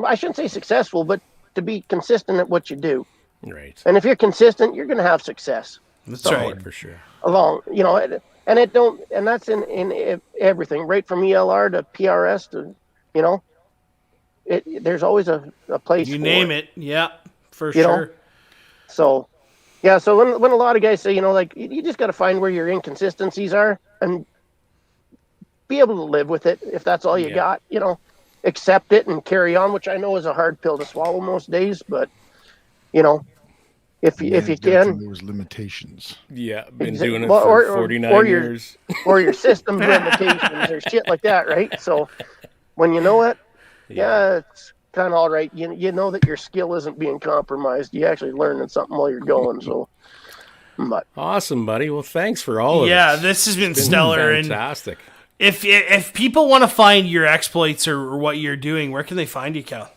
I shouldn't say successful, but to be consistent at what you do. Right. And if you're consistent, you're going to have success. That's right, for sure. Along, and that's in everything, right from ELR to PRS to, there's always a place. You for name it, yeah, for sure. So, yeah. So when a lot of guys say, you just got to find where your inconsistencies are and be able to live with it. If that's all you got, accept it and carry on, which I know is a hard pill to swallow most days, but if you can, there was limitations. Yeah, been doing it for 49 years. Or your system limitations or shit like that, right? So when you know it, it's kind of all right. You know that your skill isn't being compromised. You're actually learning something while you're going. So, but awesome, buddy. Well, thanks for all of this. This has been stellar. Fantastic. And if people want to find your exploits or what you're doing, where can they find you, Cal?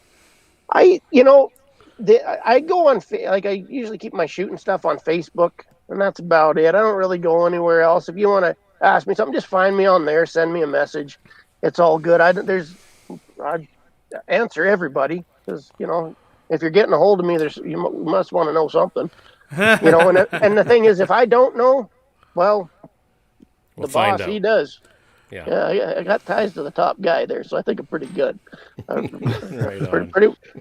I go on, I usually keep my shooting stuff on Facebook, and that's about it. I don't really go anywhere else. If you want to ask me something, just find me on there, send me a message. It's all good. I answer everybody, because, if you're getting a hold of me, you must want to know something, and the thing is, if I don't know, the boss, he does. Yeah, I got ties to the top guy there, so I think I'm pretty good. Right on.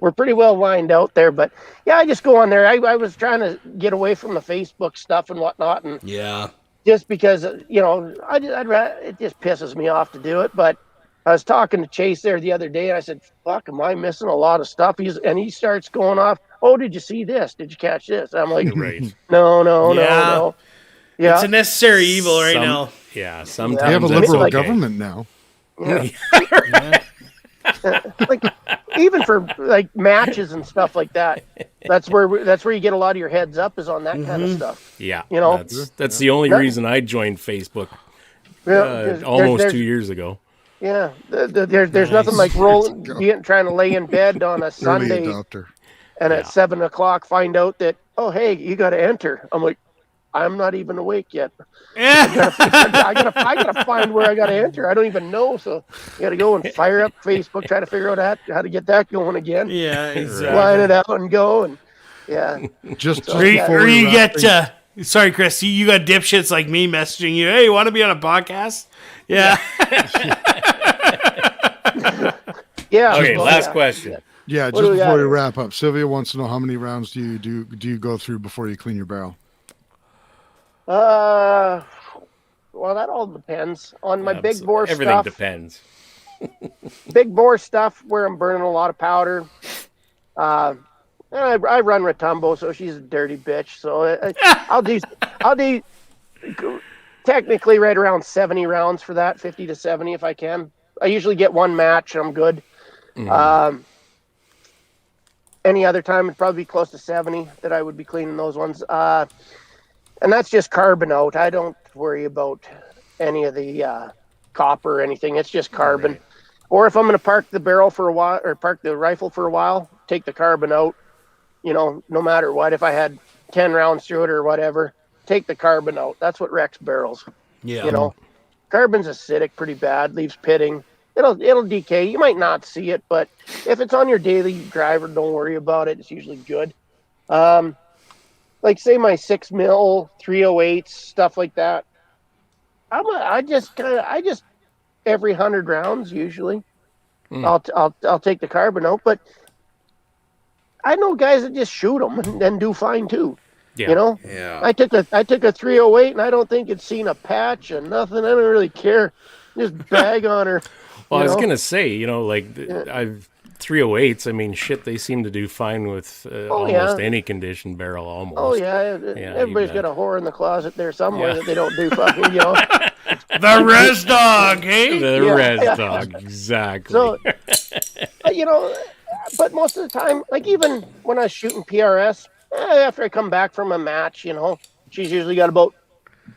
We're pretty well lined out there, but yeah, I just go on there. I was trying to get away from the Facebook stuff and whatnot, and Yeah. just because it just pisses me off to do it. But I was talking to Chase there the other day, and I said, "Fuck, am I missing a lot of stuff?" He starts going off. Oh, did you see this? Did you catch this? I'm like, Right. no. Yeah, It's a necessary evil right now. Yeah, They sometimes have a that's liberal okay. government now. like even for like matches and stuff like that. That's where you get a lot of your heads up is on that kind of stuff. Yeah, You know? that's the only reason I joined Facebook almost 2 years ago. Yeah, there's nothing like trying to lay in bed on a Early Sunday adopter. and at 7:00 find out that, oh hey, you got to enter. I'm like, I'm not even awake yet. I gotta find where I gotta enter. I don't even know, so you gotta go and fire up Facebook, try to figure out how to get that going again. Yeah, exactly. Line it out and go, and yeah. Just Or you, before or we you wrap get, things- sorry, Chris, you got dipshits like me messaging you, hey, you want to be on a podcast? Yeah. Yeah. Okay, well, last yeah. question. Yeah, What just do we before got we here? wrap up, Sylvia wants to know how many rounds do you go through before you clean your barrel? Well, that all depends on my big So bore everything stuff. depends. Big bore stuff where I'm burning a lot of powder. And I run Ratumbo, so she's a dirty bitch. So I'll do technically right around 70 rounds for that, 50 to 70 if I can. I usually get one match and I'm good. Any other time it'd probably be close to 70 that I would be cleaning those ones. And that's just carbon out. I don't worry about any of the copper or anything. It's just carbon. Right. Or if I'm going to park the barrel for a while or park the rifle for a while, take the carbon out, no matter what. If I had 10 rounds through it or whatever, take the carbon out. That's what wrecks barrels. Yeah. Carbon's acidic pretty bad, leaves pitting. It'll decay. You might not see it, but if it's on your daily driver, don't worry about it. It's usually good. Like say my 6 mil 308s, stuff like that. I just every 100 rounds usually, I'll take the carbon out. But I know guys that just shoot them and do fine too. Yeah. Yeah. I took a 308 and I don't think it's seen a patch and nothing. I don't really care. Just bag on her. Well, I was gonna say, I've 308s. I mean, shit, they seem to do fine with almost any condition barrel. Almost. Oh yeah, everybody's bet. got a whore in the closet there somewhere that they don't do fucking. The res dog, hey? The Yeah, res yeah. dog, exactly. So, but most of the time, like even when I was shooting PRS, after I come back from a match, she's usually got about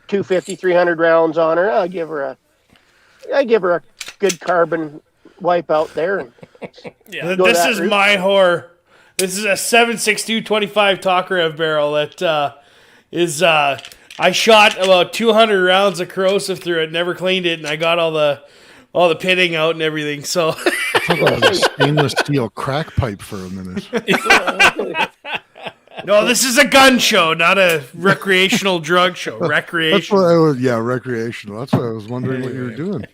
250, 300 rounds on her. I give her a good carbon wipe out there. And Yeah, go this that is route. my whore. This is a 7.62 25 Tokarev barrel that is. I shot about 200 rounds of corrosive through it, never cleaned it, and I got all the pitting out and everything. So I thought that was a stainless steel crack pipe for a minute. no, this is a gun show, not a recreational drug show. That's Recreational. what I was. Yeah, recretional. That's why I was wondering what you were doing.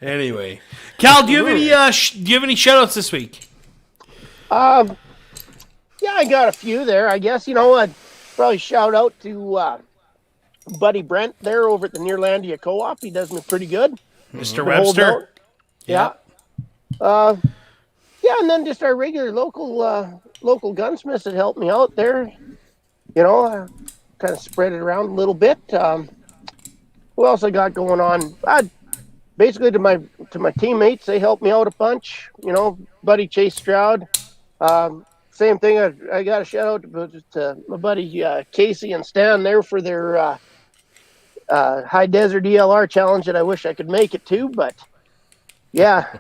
Anyway, Cal, do you have any do you have any shout outs this week? Yeah, I got a few there. I guess I'd probably shout out to Buddy Brent there over at the Nearlandia Co-op. He does me pretty good. Mr. Hold Webster? out. Yeah. And then just our regular local gunsmiths that helped me out there. Kind of spread it around a little bit. Who else I got going on? Basically to my teammates, they helped me out a bunch. Buddy Chase Stroud. Same thing. I got a shout out to my buddy Casey and Stan there for their High Desert ELR challenge that I wish I could make it to, but yeah,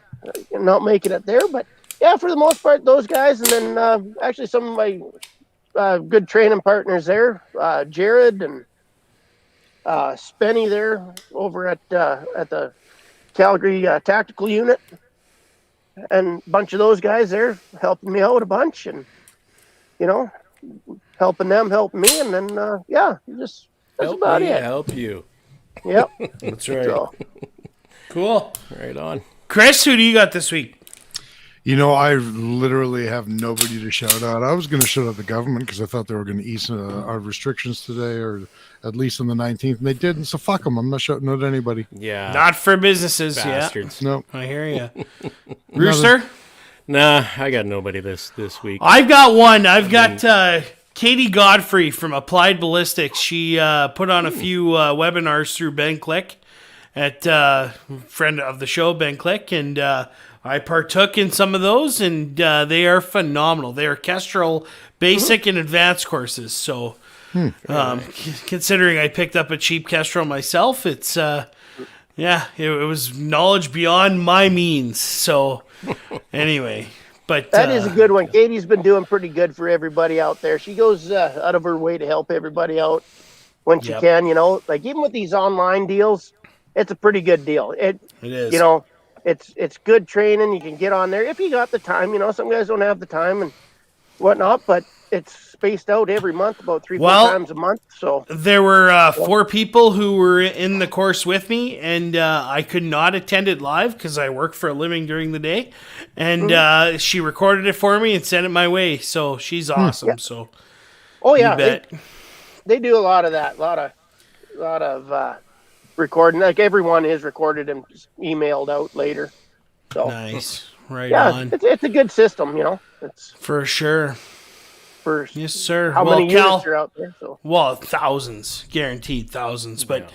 not making it there. But yeah, for the most part, those guys, and then actually some of my good training partners there, Jared and Spenny there over at the Calgary Tactical Unit, and a bunch of those guys there helping me out a bunch, and helping them help me, and then that's help about me it. help you. Yep. That's right. So Cool. Right on. Chris, who do you got this week? You know, I literally have nobody to shout out. I was going to shout out the government because I thought they were going to ease our restrictions today, or at least on the 19th, and they didn't. So fuck them. I'm not shouting out anybody. Yeah. Not for businesses, Bastards. No. yeah. I hear you. Rooster? Nah, I got nobody this week. I've got one. I've got Katie Godfrey from Applied Ballistics. She put on a few webinars through Ben Click at friend of the show, Ben Click, and I partook in some of those, and they are phenomenal. They are Kestrel basic and advanced courses. So, considering I picked up a cheap Kestrel myself, it's it was knowledge beyond my means. So, anyway, but That is a good one. Katie's been doing pretty good for everybody out there. She goes out of her way to help everybody out when she can. You know, like even with these online deals, it's a pretty good deal. It is. You know, it's good training. You can get on there if you got the time. You know, some guys don't have the time and whatnot, but it's spaced out every month, about 3-4 times a month. So there were 4 people who were in the course with me, and I could not attend it live because I work for a living during the day. And she recorded it for me and sent it my way. So she's awesome. Yeah. So, oh yeah, you bet. they do a lot of that. A lot of recording. Like everyone is recorded and emailed out later. So Nice, right yeah, on, it's a good system. You know, it's for sure. for Yes, sir. how Well, many Cal, units are out there. So well, thousands, guaranteed thousands. But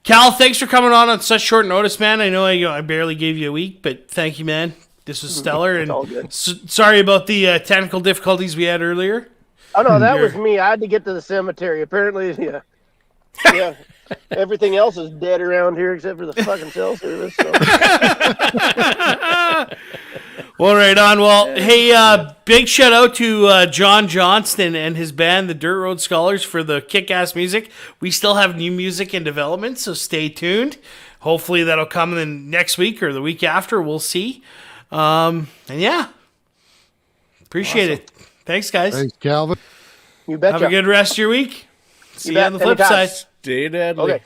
Cal, thanks for coming on such short notice, man. I know I barely gave you a week, but thank you, man. This was stellar, and all good. Sorry about the technical difficulties we had earlier. oh no, that was me. I had to get to the cemetery. Apparently, yeah. Everything else is dead around here except for the fucking cell service. So. Well, right on. Well, hey, big shout out to John Johnston and his band, the Dirt Road Scholars, for the kick-ass music. We still have new music in development, so stay tuned. Hopefully that'll come in next week or the week after. We'll see. And yeah, appreciate it. Thanks, guys. Thanks, Calvin. You betcha. Have a good rest of your week. See you bet. on the flip Anytime. side. Stay deadly. Okay.